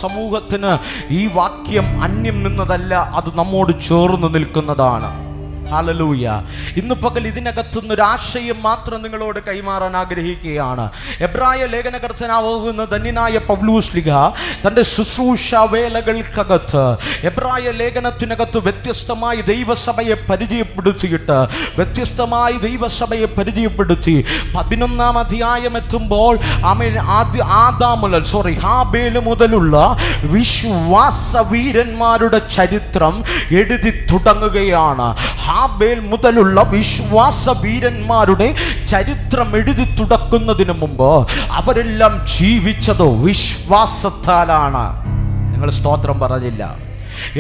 സമൂഹത്തിന് ഈ വാക്യം അന്യം നിന്നതല്ല, അത് നമ്മോട് ചേർന്ന് നിൽക്കുന്നതാണ്. ഹല്ലേലൂയ. ഇന്ന് പകൽ ഇതിനകത്തുനിന്നൊരു ആശയം മാത്രം നിങ്ങളോട് കൈമാറാൻ ആഗ്രഹിക്കുകയാണ്. എബ്രായ ലേഖനകർത്താവാകുന്ന ധന്യനായ പൗലോസ്ലീഹ തൻ്റെ ശുശ്രൂഷ വേലകൾക്കകത്ത് എബ്രായ ലേഖനത്തിനകത്ത് വ്യത്യസ്തമായി ദൈവസഭയെ പരിചയപ്പെടുത്തിയിട്ട് വ്യത്യസ്തമായി ദൈവസഭയെ പരിചയപ്പെടുത്തി 11-ാം അധ്യായം എത്തുമ്പോൾ ഹാബേൽ മുതലുള്ള വിശ്വാസ വീരന്മാരുടെ ചരിത്രം എഴുതി തുടങ്ങുകയാണ്. ഹാബേൽ മുതലുള്ള വിശ്വാസ വീരന്മാരുടെ ചരിത്രം എഴുതി തുടക്കുന്നതിന് മുമ്പ് അവരെല്ലാം ജീവിച്ചത് വിശ്വാസത്താലാണ്. നിങ്ങൾ സ്തോത്രം പറഞ്ഞില്ല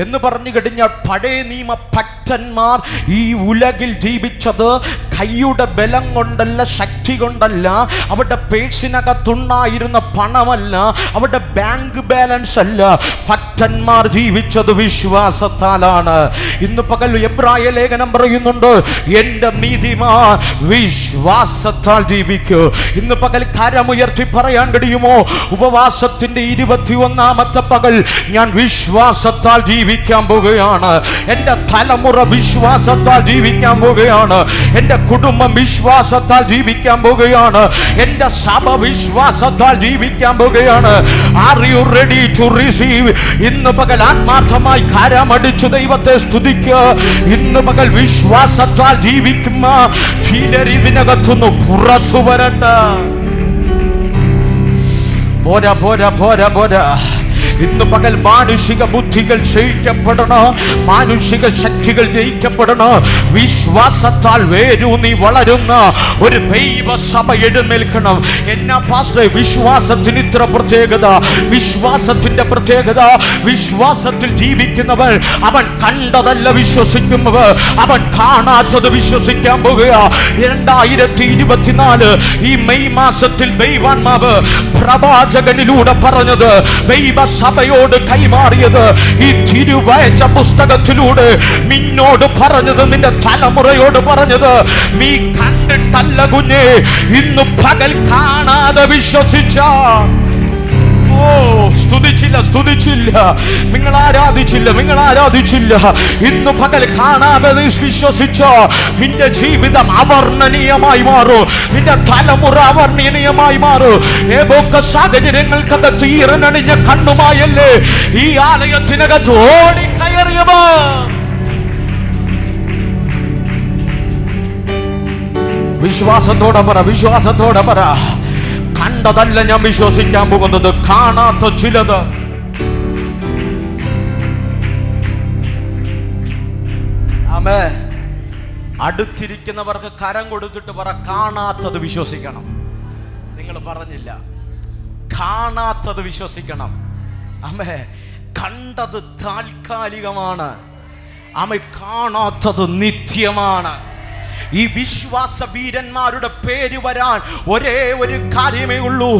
എന്ന് പറഞ്ഞു കഴിഞ്ഞാൽ പഴയ നിയമ ഭക്തന്മാർ ഈ ഉലകിൽ ജീവിച്ചത് കൈയുടെ ബലം കൊണ്ടല്ല, ശക്തി കൊണ്ടല്ല, അവരുടെ പേഴ്സിനകത്തുണ്ടായിരുന്ന പണമല്ല, അവരുടെ ബാങ്ക് ബാലൻസ് അല്ല. ഭക്തന്മാർ ജീവിച്ചത് വിശ്വാസത്താലാണ്. ഇന്ന് പകൽ എബ്രായ ലേഖനം പറയുന്നുണ്ട്, എൻ്റെ നീതിമാൻ വിശ്വാസത്താൽ ജീവിക്കൂ. ഇന്ന് പകൽ കരമുയർത്തി പറയാൻ കഴിയുമോ? ഉപവാസത്തിന്റെ 21-ാമത്തെ പകൽ ഞാൻ വിശ്വാസത്താൽ ജീവിക്കാൻ പോകുകയാണ്. എൻ്റെ തലമുറ വിശ്വാസത്താൽ ജീവിക്കാൻ പോകുകയാണ്. എൻ്റെ കുടുംബം വിശ്വാസത്താൽ ജീവിക്കാൻ പോകുകയാണ്. എൻ്റെ സഭ വിശ്വാസത്താൽ ജീവിക്കാൻ പോകുകയാണ്. Are you ready to receive? ഇന്ന് പകൽ ആത്മാർത്ഥമായി കരമടിച്ചു ദൈവത്തെ സ്തുതിക്കുക. ഇന്ന് പകൽ വിശ്വാസത്താൽ ജീവിക്കുന്ന ചിലർ ഇതിനകത്തുനിന്ന് പുറത്തു വരട്ടെ. പോരാ പോരാ പോരാ പോരാ. ഇന്ന് പകൽ മാനുഷിക ബുദ്ധികൾ ജയിക്കപ്പെടണം, മാനുഷിക ശക്തികൾ ജയിക്കപ്പെടണം. വിശ്വാസത്താൽ വേരൂന്നി വളരുന്ന ഒരു ദൈവസഭ എഴുന്നേൽക്കണം. എന്നാ പാസ്റ്ററെ വിശ്വാസത്തിന് ഇത്ര പ്രത്യേകത? വിശ്വാസത്തിന്റെ പ്രത്യേകത, വിശ്വാസത്തിൽ ജീവിക്കുന്നവൻ അവൻ കണ്ടതല്ല വിശ്വസിക്കുന്നവർ, അവൻ കാണാത്തത് വിശ്വസിക്കാൻ പോകുക. 2024 ഈ മെയ് മാസത്തിൽ ദൈവാത്മാവ് പ്രവാചകനിലൂടെ പറഞ്ഞത്, ദൈവസഭയോട് കൈമാറിയത്, ഈ തിരുവചന പുസ്തകത്തിലൂടെ നിന്നോട് പറഞ്ഞത്, നിന്റെ തലമുറയോട് പറഞ്ഞത്, നീ കണ്ടിട്ടല്ല കുഞ്ഞേ, ഇന്ന് പകൽ കാണാതെ വിശ്വസിച്ച. ഓ സ്തുതിച്ചില്ല, നിങ്ങൾ ആരാധിച്ചില്ല. ഇന്ന് പകൽ കാണാതെ വിശ്വസിച്ച നിന്റെ ജീവിതം അവർണ്ണനീയമായി മാറും, നിന്റെ തലമുറ അവർണ്ണനീയമായി മാറും. ഏതൊക്കെ സാഹചര്യങ്ങൾക്കകത്ത് ഈറനണിഞ്ഞ കണ്ണുമായല്ലേ ഈ ആലയത്തിനകത്ത് ഓടിക്കയറിയവ. വിശ്വാസത്തോടെ പറ, കണ്ടതല്ല ഞാൻ വിശ്വസിക്കാൻ പോകുന്നത്, കാണാത്ത ചിലത്. ആമേ. അടുത്തിരിക്കുന്നവർക്ക് കരം കൊടുത്തിട്ട് പറ, കാണാത്തത് വിശ്വസിക്കണം. നിങ്ങൾ പറഞ്ഞില്ല, കാണാത്തത് വിശ്വസിക്കണം. ആമേ. കണ്ടത് താൽക്കാലികമാണ്, ആമേ. കാണാത്തത് നിത്യമാണ്. ഈ വിശ്വാസ വീരന്മാരുടെ പേര് വരാൻ ഒരേ ഒരു കാര്യമേ ഉള്ളൂ.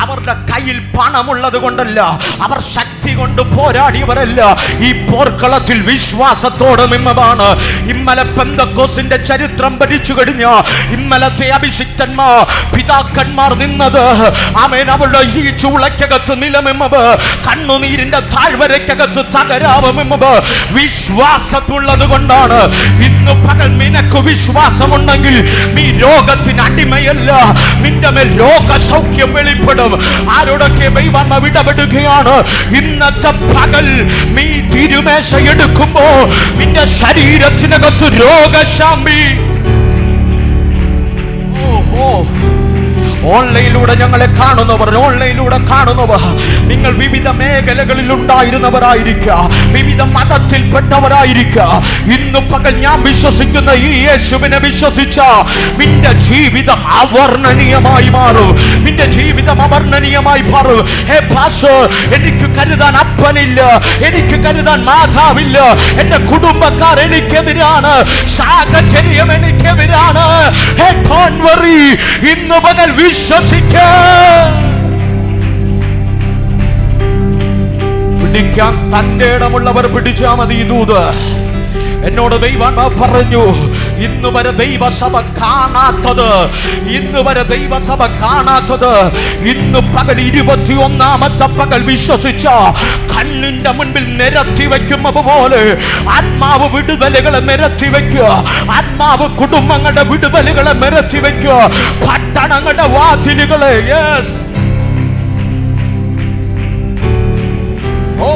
അവരുടെ കയ്യിൽ പണമുള്ളത് കൊണ്ടല്ല, അവർ ശക്തി കൊണ്ട് പോരാടിയവരല്ല, ഈ പോർക്കളത്തിൽ വിശ്വാസത്തോടെ നിന്നതാണ്. ഇന്നലെ പെന്തക്കോസിന്റെ ചരിത്രം പഠിച്ചു കഴിഞ്ഞ ഇന്നലത്തെ അഭിഷിക്തന്മാർ പിതാക്കന്മാർ നിന്നത്, ആമേൻ, അവളുടെ ഈ ചൂളക്കകത്ത് നിലമെന്നത്, കണ്ണുനീരിന്റെ താഴ്വരക്കകത്ത് തകരാവുമെന്നത് വിശ്വാസത്തുള്ളത് കൊണ്ടാണ്. ഇന്ന് പകൽ നിനക്ക് വിശ്വാസമുണ്ടെങ്കിൽ നീ രോഗത്തിന് അടിമയല്ല, നിന്റെ മേൽ രോഗസൗഖ്യം വെളിപ്പെടും. ആരോടൊക്കെ ദൈവം ഇടപെടുകയാണ്? ഇന്നത്തെ പകൽ നീ തിരുമേശ എടുക്കുമ്പോ നിന്റെ ശരീരത്തിനകത്ത് രോഗശാന്തി. ഓഹോ, ഓൺലൈനിലൂടെ ഞങ്ങളെ കാണുന്നവർ, നിങ്ങൾ വിവിധ മേഖലകളിൽ ഉണ്ടായിരുന്നവരായിരിക്കുക, വിവിധ മതത്തിൽപ്പെട്ടവരായിരിക്കുക. ഇന്ന് പകൽ ഞാൻ വിശ്വസിക്കുന്ന ഈ യേശുവിനെ വിശ്വസിച്ച നിന്റെ ജീവിതം അവർണ്ണനീയമായി മാറും. നിന്റെ ജീവിതം അവർണ്ണനീയമായി മാറും. ഹേ പാസ്റ്റർ, എനിക്ക് കരുതാൻ അപ്പനില്ല, എനിക്ക് കരുതാൻ മാതാവില്ല, എന്റെ കുടുംബക്കാർ എനിക്കെതിരാണ്, സാഹചര്യം എനിക്കെതിരാണ്. ഹേ ഡോണ്ട് വറി, ഇന്ന് പകൽ പിടിക്കാൻ തന്റെ ഇടമുള്ളവർ പിടിച്ചാൽ മതി. ദൂത് എന്നോട് ദൈവം പറഞ്ഞു, ഇന്ന് വരെ ദൈവസഭ കാണാത്തത്, ഇന്ന് വരെ ദൈവസഭ കാണാത്തത്, ഇന്ന് പകൽ 21-ാമത്തെ പകൽ വിശ്വസിച്ച കണ്ണിന്റെ മുൻപിൽ നിരത്തി വെക്കുന്നത് പോലെ ആത്മാവ് വിടുതലുകളെ നിരത്തി വെക്കുക. ആത്മാവ് കുടുംബങ്ങളുടെ വിടുതലുകളെ നിരത്തി വെക്കുക. പട്ടണങ്ങളുടെ വാതിലുകളെ. യെസ്. ഓ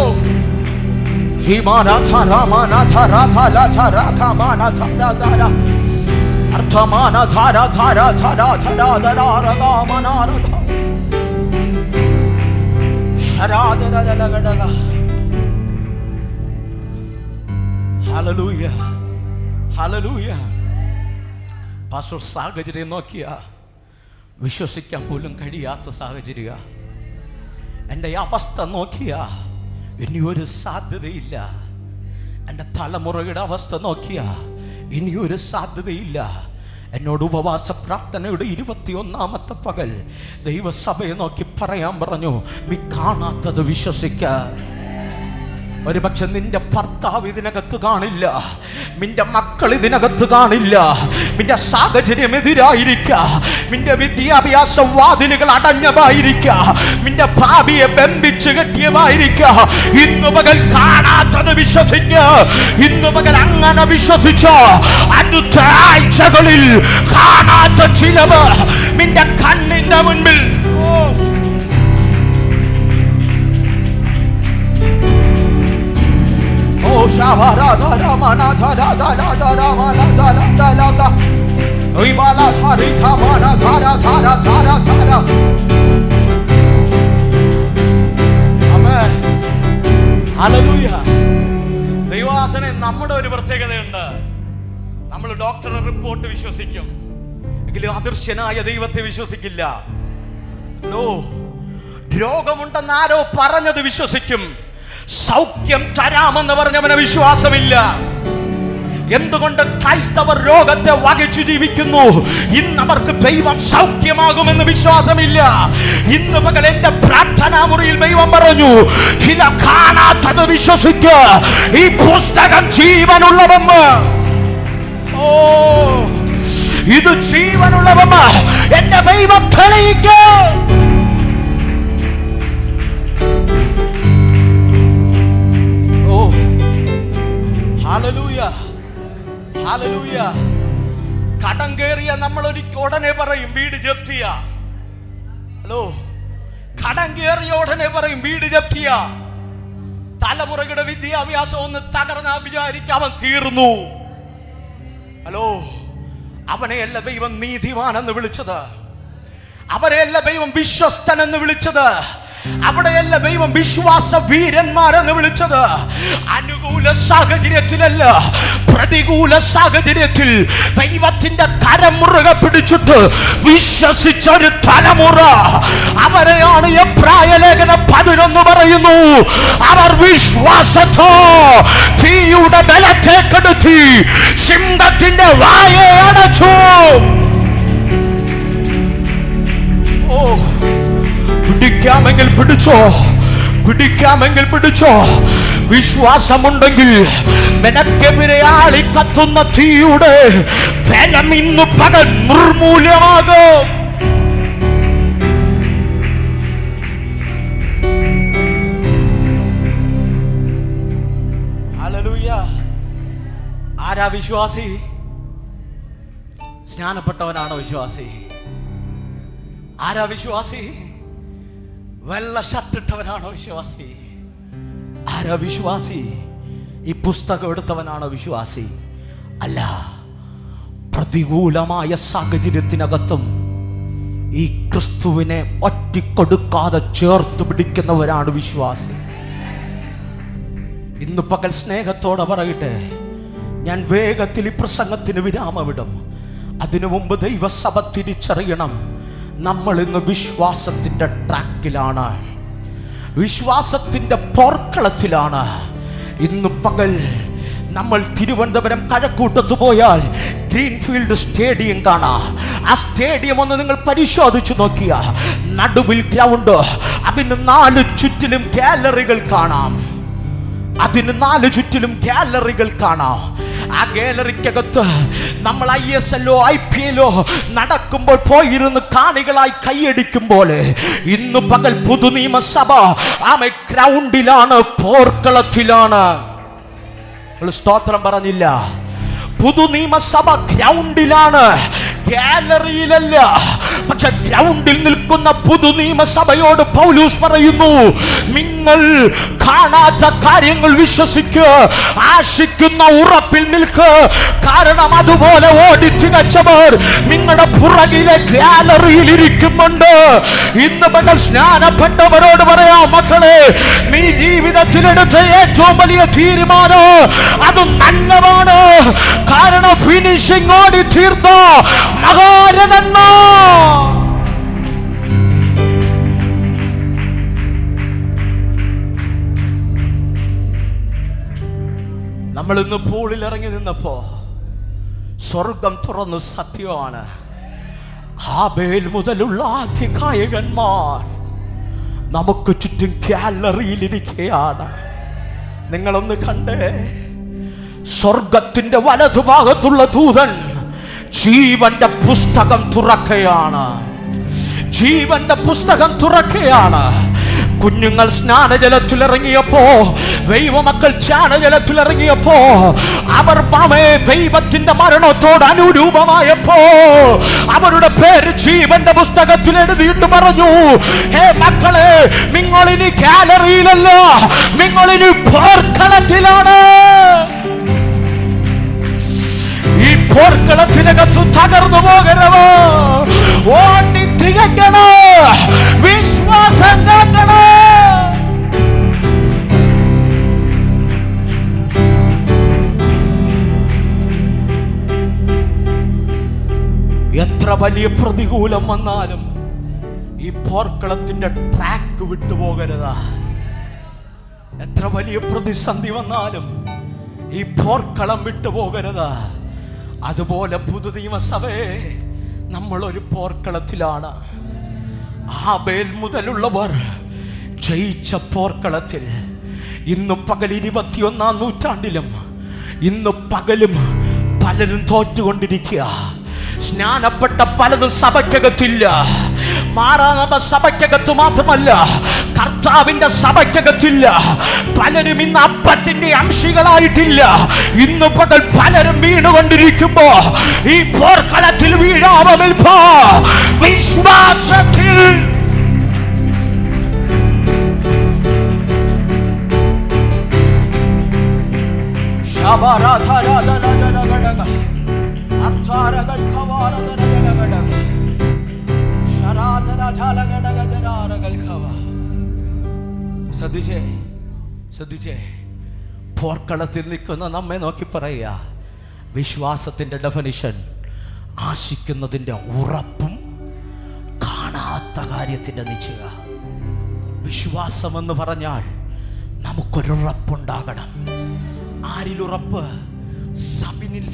ഹല്ലേലൂയ, ഹല്ലേലൂയ. പാസ്റ്റർ, സാഹചര്യം നോക്കിയ വിശ്വസിക്കാൻ പോലും കഴിയാത്ത സാഹചര്യ. എൻ്റെ അവസ്ഥ നോക്കിയ ഇനിയൊരു സാധ്യതയില്ല. എൻ്റെ തലമുറയുടെ അവസ്ഥ നോക്കിയ ഇനിയൊരു സാധ്യതയില്ല. എന്നോട് ഉപവാസ പ്രാർത്ഥനയുടെ 21-ാമത്തെ പകൽ ദൈവസഭയെ നോക്കി പറയാൻ പറഞ്ഞു, നീ കാണാത്തത് വിശ്വസിക്കാൻ. ഒരു പക്ഷെ നിന്റെ ഭർത്താവ് ഇതിനകത്ത് കാണില്ല, നിന്റെ മക്കൾ ഇതിനകത്ത് കാണില്ല, നിന്റെ സാഹചര്യം എതിരായിരിക്കാം, നിന്റെ വിദ്യാഭ്യാസ വാതിലുകൾ അടഞ്ഞതായിരിക്കാം, നിന്റെ ഭാവിയെ ബന്ധിച്ചു കെട്ടിയതായിരിക്കാം. ഇന്നു പകൽ കാണാത്തത് വിശ്വസിക്കുക. ഇന്നു പകൽ അങ്ങനെ വിശ്വസിച്ച അടുത്ത ആഴ്ചകളിൽ കാണാത്ത ചിലവ് നിന്റെ കണ്ണിന്റെ മുൻപിൽ. ദൈവദാസനെ, നമ്മുടെ ഒരു പ്രത്യേകതയുണ്ട്. നമ്മൾ ഡോക്ടറുടെ റിപ്പോർട്ട് വിശ്വസിക്കും, എങ്കിലും അദൃശ്യനായ ദൈവത്തെ വിശ്വസിക്കില്ല. രോഗമുണ്ടെന്ന് ആരോ പറഞ്ഞത് വിശ്വസിക്കും, സൗഖ്യം തരാമെന്ന് പറഞ്ഞവന് വിശ്വാസമില്ല. എന്തുകൊണ്ട് ക്രൈസ്തവർ രോഗത്തെ വകച്ചു ജീവിക്കുന്നു? ഇന്ന് അവർക്ക് ദൈവം സൗഖ്യമാകുമെന്ന് വിശ്വാസമില്ല. ഇന്ന് പകൽ എന്റെ പ്രാർത്ഥനാ മുറിയിൽ ദൈവം പറഞ്ഞു, ചില കാണാത്തത് വിശ്വസിക്കുക. ഈ പുസ്തകം ജീവനുള്ളവെന്ന്. ഓ, ഇത് ജീവനുള്ളവെന്ന് എന്റെ ദൈവം തെളിയിക്കുക. Hallelujah, hallelujah. കടം കേറിയ നമ്മൾ ഉടനെ പറയും വീട് ജപ്തിയ. ഹലോ, കടം കേറിയ ഉടനെ പറയും വീട് ജപ്തിയ. തലമുറയുടെ വിദ്യാഭ്യാസം ഒന്ന് തകർന്ന വിചാരിക്കും അവൻ തീർന്നു. ഹലോ, അവനെയല്ല ദൈവം നീതിമാനെന്ന് വിളിച്ചത്, അവരെയല്ല ദൈവം വിശ്വസ്തനെന്ന് വിളിച്ചത്, അവിടെയല്ല ദൈവം വിശ്വാസ വീരന്മാരെന്ന് വിളിച്ചത്. അനുകൂല സാഹചര്യത്തിലല്ല, പ്രതികൂല സാഹചര്യത്തിൽ ദൈവത്തിന്റെ കരം മുറുകെ പിടിച്ചിട്ട് വിശ്വസിച്ച ഒരു തലമുറ, അവരെയാണ് എബ്രായ ലേഖനം 11 പറയുന്നു. അവർ വിശ്വാസത്തോ തീയുടെ ബലത്തെ കെടുത്തി സിംഹത്തിന്റെ വായെ അടച്ചു. ഓ, പിടിക്കാമെങ്കിൽ പിടിച്ചോ, പിടിക്കാമെങ്കിൽ പിടിച്ചോ. വിശ്വാസമുണ്ടെങ്കിൽ നിനക്കെതിരെ ആളി കത്തുന്ന തീയുടെ ബലം ഇന്ന് പകൽ നിർമൂല്യമാകും. ഹല്ലേലൂയ. ആരാ വിശ്വാസി? സ്നാനപ്പെട്ടവനാണോ വിശ്വാസി? ആരാ വിശ്വാസി? വെള്ള ഷർട്ടിട്ടവനാണോ വിശ്വാസി? ആരാ വിശ്വാസി? ഈ പുസ്തകം എടുത്തവനാണോ വിശ്വാസി? അല്ല, പ്രതികൂലമായ സാഹചര്യത്തിനകത്തും ഈ ക്രിസ്തുവിനെ ഒറ്റിക്കൊടുക്കാതെ ചേർത്ത് പിടിക്കുന്നവരാണ് വിശ്വാസി. ഇന്ന് പകൽ സ്നേഹത്തോടെ പറയട്ടെ, ഞാൻ വേഗത്തിൽ ഈ പ്രസംഗത്തിന് വിരാമമിടും. അതിനു മുമ്പ് ദൈവസഭ തിരിച്ചറിയണം, നമ്മൾ ഇന്ന് വിശ്വാസത്തിൻ്റെ ട്രാക്കിലാണ്, വിശ്വാസത്തിൻ്റെ പോർക്കളത്തിലാണ്. ഇന്ന് പകൽ നമ്മൾ തിരുവനന്തപുരം കഴക്കൂട്ടത്ത് പോയാൽ ഗ്രീൻഫീൽഡ് സ്റ്റേഡിയം കാണാം. ആ സ്റ്റേഡിയം ഒന്ന് നിങ്ങൾ പരിശോധിച്ചു നോക്കിയ, നടുവിൽ ഗ്രൗണ്ട്, അതിന് 4 ചുറ്റിലും ഗാലറികൾ കാണാം. അതിന് 4 ചുറ്റിലും ഗാലറികൾ കാണാം. ആ ഗാലറിക്കകത്ത് നമ്മൾ ISL IPL നടക്കുമ്പോൾ പോയിരുന്ന് കാണികളായി കൈയടിക്കുമ്പോൾ ഇന്ന് പകൽ പുതു നിയമസഭ ആമേ ഗ്രൗണ്ടിലാണ്, പോർക്കളത്തിലാണ്. സ്തോത്രം പറഞ്ഞില്ല. പുതു നിയമസഭ ഗ്രൗണ്ടിലാണ്, ഗാലറിയിലല്ല. പക്ഷെ ഗ്രൗണ്ടിൽ നിൽക്കുന്ന പുതു നിയമസഭയോട് പൗലോസ് പറയുന്നു, നിങ്ങൾ കാണാത്ത കാര്യങ്ങൾ വിശ്വസിക്കുക, ആശിക്കുന്ന ഉറപ്പിൽ നിൽക്കുക. കാരണം അതുപോലെ ഓടി തികച്ചവർ നിങ്ങളുടെ പുറകിലെ ഗാലറിയിൽ ഇരിക്കുന്നുണ്ട്. ഇന്ന് മകൾ സ്നാനപ്പെട്ടവരോട് പറയാം, മക്കളെ, നീ ജീവിതത്തിലെടുത്ത ഏറ്റവും വലിയ തീരുമാനം അത് നല്ലതാണ്. കാരണം ഫിനിഷിംഗ് ഓടി തീർന്ന മഹാരഥന്മാർ. നമ്മൾ ഇന്ന് പൂളിൽ ഇറങ്ങി നിന്നപ്പോ സ്വർഗം തുറന്ന് സത്യമാണ്. ഹാബേൽ മുതലുള്ള ആദ്യ ഗായകന്മാർ നമുക്ക് ചുറ്റും ഗാലറിയിലിരിക്കുകയാണ്. നിങ്ങളൊന്ന് കണ്ടേ, സ്വർഗത്തിന്റെ വലതുഭാഗത്തുള്ള ദൂതൻ ജീവന്റെ പുസ്തകം തുറക്കുകയാണ്. ജീവന്റെ പുസ്തകം തുറക്കുകയാണ്. കുഞ്ഞുങ്ങൾ സ്നാനജലത്തിലിറങ്ങിയപ്പോ, ദൈവമക്കൾ സ്നാനജലത്തിലിറങ്ങിയപ്പോ, അവർ ദൈവത്തിന്റെ മരണത്തോട് അനുരൂപമായപ്പോ അവരുടെ പേര് ജീവന്റെ പുസ്തകത്തിൽ എഴുതിയിട്ട് പറഞ്ഞു, ഹേ മക്കളെ, നിങ്ങളിനി ഗാലറിയിലല്ല, നിങ്ങളിനി പോർക്കളത്തിലാണ്. ഈ പോർക്കളത്തിനകത്ത് തകർന്നു പോകരുത്. ഓടി തികക്കണം, വിശ്വാസം കാക്കണം. എത്ര വലിയ പ്രതികൂലം വന്നാലും ഈ പോർക്കളത്തിന്റെ ട്രാക്ക് വിട്ടുപോകരുത്. എത്ര വലിയ പ്രതിസന്ധി വന്നാലും ഈ പോർക്കളം വിട്ടുപോകരുത്. അതുപോലെ പുതു നിയമസഭയെ നമ്മളൊരു പോർക്കളത്തിലാണ്. ആബേൽ മുതലുള്ളവർ ജയിച്ച പോർക്കളത്തിൽ ഇന്ന് പകൽ 21-ാം നൂറ്റാണ്ടിലും ഇന്ന് പകലും പലരും തോറ്റുകൊണ്ടിരിക്കുക. സ്നാനപ്പെട്ട പലതും സഭയ്ക്കകത്തില്ല. മാറാനബ സഭയ്ക്കകത്ത് മാത്രമല്ല, കർത്താവിന്റെ സഭയ്ക്കകത്തില്ല. പലരും ഇന്ന് അപ്പത്തിന്റെ അംശികളായിട്ടില്ല. ഇന്ന് പകൽ പലരും വീണുകൊണ്ടിരിക്കുമ്പോ ഈ പോർക്കളത്തിൽ വീഴാമൽപ്പോ വിശ്വാസത്തിൽ ശ്രദ്ധിച്ചേ, പോർക്കളത്തിൽ നിൽക്കുന്ന നമ്മെ നോക്കി പറയുക, വിശ്വാസത്തിന്റെ ഡെഫിനിഷൻ ആശിക്കുന്നതിന്റെ ഉറപ്പും കാണാത്ത കാര്യത്തിന്റെ നിശ്ചയ. വിശ്വാസം എന്ന് പറഞ്ഞാൽ നമുക്കൊരുറപ്പുണ്ടാകണം. ആരിലുറപ്പ്?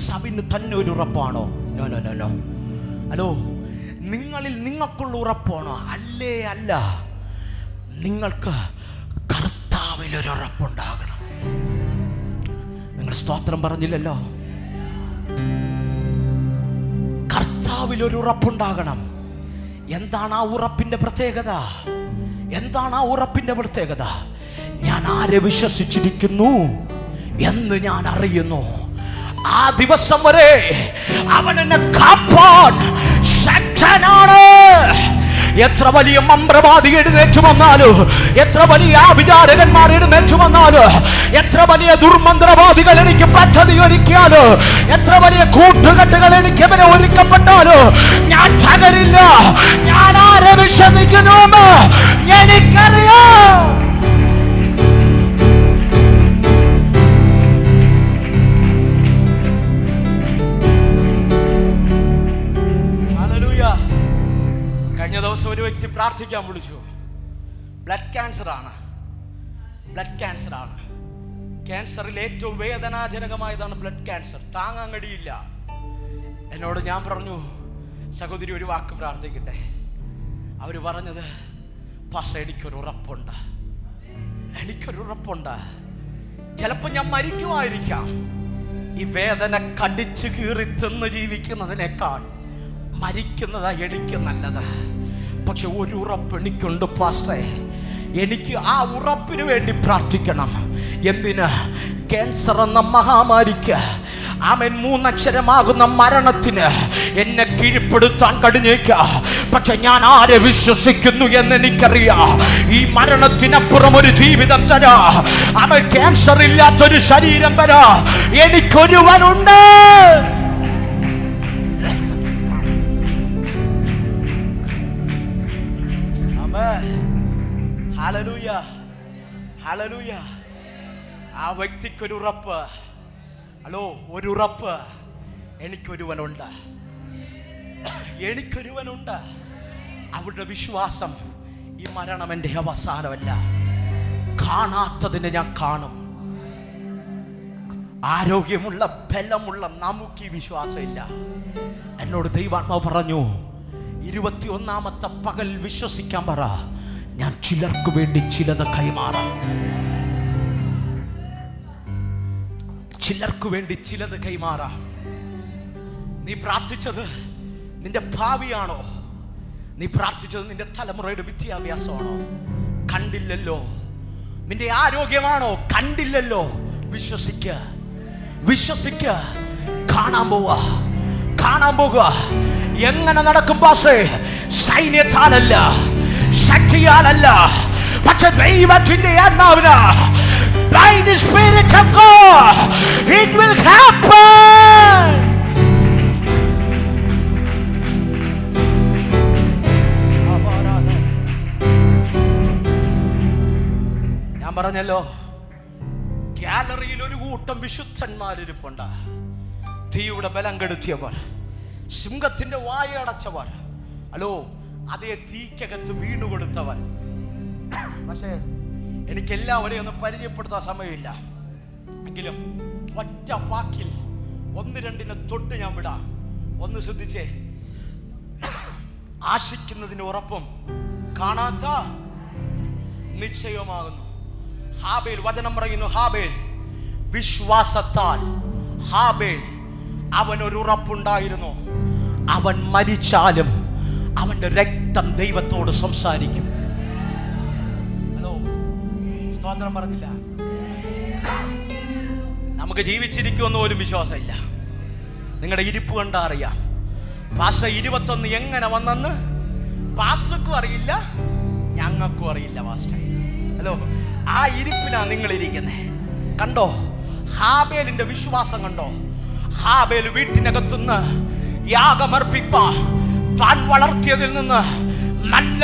സബിന് തന്നെ ഒരു ഉറപ്പാണോ? No no no no. Hello, നിങ്ങളിൽ നിങ്ങൾക്കുള്ള ഉറപ്പാണോ? അല്ലേ അല്ല. നിങ്ങൾക്ക് കർത്താവിലൊരു ഉറപ്പുണ്ടാകണം. നിങ്ങൾ സ്തോത്രം പറഞ്ഞില്ലല്ലോ. കർത്താവിലൊരു ഉറപ്പുണ്ടാകണം. എന്താണ് ആ ഉറപ്പിന്റെ പ്രത്യേകത? എന്താണ് ആ ഉറപ്പിന്റെ പ്രത്യേകത? ഞാൻ ആരെ വിശ്വസിച്ചിരിക്കുന്നു എന്ന് ഞാൻ അറിയുന്നു. ആ ദിവസം വരെ അവൻ എന്നെ കാപ്പാൻ ശക്തനാണ്. എത്ര വലിയ മന്ത്രവാദി എഴുന്നേറ്റ് വന്നാലോ, എത്ര വലിയ ആഭിചാരകന്മാർ എഴുന്നേറ്റ് വന്നാലോ, എത്ര വലിയ ദുർമന്ത്രവാദികൾ എനിക്ക് പദ്ധതി ഒരുക്കിയാലോ, എത്ര വലിയ കൂട്ടുകെട്ടുകൾ എനിക്ക് അവരെ ഒരുക്കപ്പെട്ടാലോ, ഞാൻ തകരില്ല. ഞാൻ ആരെ വിശ്വസിക്കുന്നുവെന്ന് എനിക്കറിയാം. കഴിഞ്ഞ ദിവസം ഒരു വ്യക്തി പ്രാർത്ഥിക്കാൻ വിളിച്ചു. ബ്ലഡ് ക്യാൻസർ ആണ്. ക്യാൻസറിൽ ഏറ്റവും വേദനാജനകമായതാണ് ബ്ലഡ് ക്യാൻസർ. താങ്ങാൻ കഴിയില്ല. എന്നോട് ഞാൻ പറഞ്ഞു, സഹോദരി ഒരു വാക്ക് പ്രാർത്ഥിക്കട്ടെ. അവർ പറഞ്ഞത്, പാസ്റ്റർ എനിക്കൊരു ഉറപ്പുണ്ട്. ചിലപ്പോൾ ഞാൻ മരിക്കുമായിരിക്കാം. ഈ വേദന കടിച്ചു കീറി തിന്ന് ജീവിക്കുന്നതിനേക്കാൾ മരിക്കുന്നതാ എനിക്ക് നല്ലത്. പക്ഷെ ഒരു ഉറപ്പ് എനിക്കുണ്ട് പാസ്റ്ററെ, എനിക്ക് ആ ഉറപ്പിന് വേണ്ടി പ്രാർത്ഥിക്കണം. എന്തിന്? ക്യാൻസർ എന്ന മഹാമാരിക്ക്, അവൻ 3 അക്ഷരമാകുന്ന മരണത്തിന് എന്നെ കീഴ്പ്പെടുത്താൻ കഴിഞ്ഞേക്കാം. പക്ഷെ ഞാൻ ആരെ വിശ്വസിക്കുന്നു എന്ന് എനിക്കറിയാം. ഈ മരണത്തിനപ്പുറം ഒരു ജീവിതം തരാ, അവൻ ക്യാൻസർ ഇല്ലാത്തൊരു ശരീരം തരാ എനിക്കൊരുവനുണ്ട്. Hallelujah, hallelujah. ആ വ്യക്തിക്കൊരു ഉറപ്പ്, ഹലോ, ഒരു ഉറപ്പ്, എനിക്കൊരുവനുണ്ട്, എനിക്കൊരുവനുണ്ട്. അവരുടെ വിശ്വാസം ഈ മരണം എൻ്റെ അവസാനമല്ല, കാണാത്തതിനെ ഞാൻ കാണും. ആരോഗ്യമുള്ള ബലമുള്ള നമുക്ക് ഈ വിശ്വാസമില്ല. എന്നോട് ദൈവാത്മാവ് പറഞ്ഞു, 21ാമത്തെ പകൽ വിശ്വസിക്കാൻ പറ, ഞാൻ ചിലർക്ക് വേണ്ടി ചിലത് കൈമാറാം. ചിലർക്ക് വേണ്ടി ചിലത് കൈമാറാം. നീ പ്രാർത്ഥിച്ചത് നിന്റെ ഭാവിയാണോ? നീ പ്രാർത്ഥിച്ചത് നിന്റെ തലമുറയുടെ വിദ്യാഭ്യാസമാണോ? കണ്ടില്ലല്ലോ. നിന്റെ ആരോഗ്യമാണോ? കണ്ടില്ലല്ലോ. വിശ്വസിക്കുക, വിശ്വസിക്കുക. കാണാൻ പോവുക, കാണാൻ പോകുക. എങ്ങനെ നടക്കും പാസ്റ്റേ? സൈന്യത്താലല്ല, ശക്തിയാലല്ല, പക്ഷെ ദൈവത്തിന്റെ ആത്മാവിനാ. By the Spirit of God, it will happen. ഞാൻ പറഞ്ഞല്ലോ, ഗാലറിയിൽ ഒരു കൂട്ടം വിശുദ്ധന്മാരിപ്പുണ്ട്. തീയുടെ ബലം കെടുത്തിയവർ, സിംഹത്തിന്റെ വായ അടച്ചവർ, ഹലോ, അതേ തീക്കകത്ത് വീണുകൊടുത്തവൻ. പക്ഷേ എനിക്ക് എല്ലാവരെയും ഒന്ന് പരിചയപ്പെടുത്താൻ സമയമില്ല. എങ്കിലും ഒറ്റ വാക്കിൽ 1-2 തൊട്ട് ഞാൻ വിടാം. ഒന്ന് ശ്രദ്ധിച്ചേ. ആശിക്കുന്നതിന് ഉറപ്പും കാണാത്ത നിശ്ചയമാകുന്നു. ഹാബേൽ, വചനം പറയുന്നു, ഹാബേൽ വിശ്വാസത്താൽ, ഹാബേൽ അവനൊരു ഉറപ്പുണ്ടായിരുന്നു, അവൻ മരിച്ചാലും അവന്റെ രക്തം ദൈവത്തോട് സംസാരിക്കും. ഹലോ, സ്തോത്രം പറഞ്ഞില്ല. നമുക്ക് ജീവിച്ചിരിക്കുമെന്ന് പോലും വിശ്വാസമില്ല. നിങ്ങളുടെ ഇരിപ്പ് കണ്ടാ അറിയാം. പാസ്റ്റർ 21 എങ്ങനെ വന്നെന്ന് പാസ്റ്റർക്കും അറിയില്ല, ഞങ്ങൾക്കും അറിയില്ല പാസ്റ്റർ. ഹലോ, ആ ഇരിപ്പിലാണ് നിങ്ങൾ ഇരിക്കുന്നത്. കണ്ടോ ഹാബേലിന്റെ വിശ്വാസം? കണ്ടോ ഹാബേൽ വീട്ടിനകത്തുനിന്ന് യാഗമർപ്പിപ്പാൻ താൻ വളർത്തിയതിൽ നിന്ന് നല്ല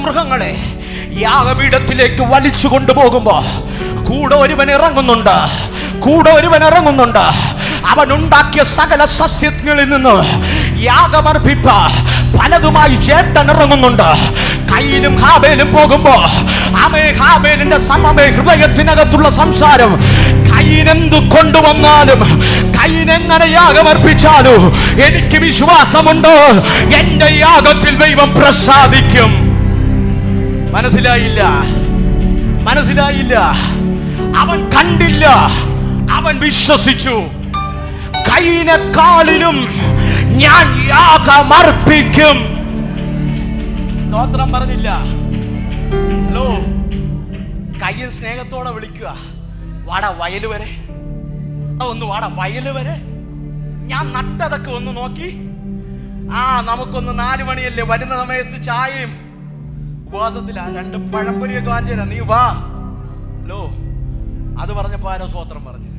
മൃഗങ്ങളെ യാഗപീഠത്തിലേക്ക് വലിച്ചു കൊണ്ടുപോകുമ്പോ കൂടെ ഒരുവൻ ഇറങ്ങുന്നുണ്ട്. അവൻ ഉണ്ടാക്കിയ സകല സസ്യങ്ങളിൽ നിന്ന് യാഗമർപ്പിപ്പ പലതുമായി ചേട്ടൻ ഇറങ്ങുന്നുണ്ട്. കയ്യിലും ഹാബേലും പോകുമ്പോ ഹാബേലിന്റെ ഹൃദയത്തിനകത്തുള്ള സംസാരം, കയ്യിനെന്തു കൊണ്ടുവന്നാലും, കയ്യിനെങ്ങനെ യാഗമർപ്പിച്ചാലും എനിക്ക് വിശ്വാസമുണ്ട്, എന്റെ യാഗത്തിൽ ദൈവം പ്രസാദിക്കും. മനസ്സിലായില്ല. അവൻ കണ്ടില്ല, അവൻ വിശ്വസിച്ചു. കയ്യിനെക്കാളിലും ഞാൻ യാഗമർപ്പിക്കും. സ്തോത്രം പറഞ്ഞില്ല. ഹലോ, കയ്യിൽ സ്നേഹത്തോടെ വിളിക്കുക, വാടാ വയല് വരെ, വാടാ വയല് വരെ. ഞാൻ നട്ടതൊക്കെ ഒന്ന് നോക്കി. നമുക്കൊന്ന് 4 മണിയല്ലേ, വരുന്ന സമയത്ത് ചായയും ഉപവാസത്തിലാ, 2 പഴംപൊരിയൊക്കെ വാങ്ങിച്ചു, നീ വാ. ഹലോ, അത് പറഞ്ഞപ്പോ ആരോ സ്തോത്രം പറഞ്ഞു.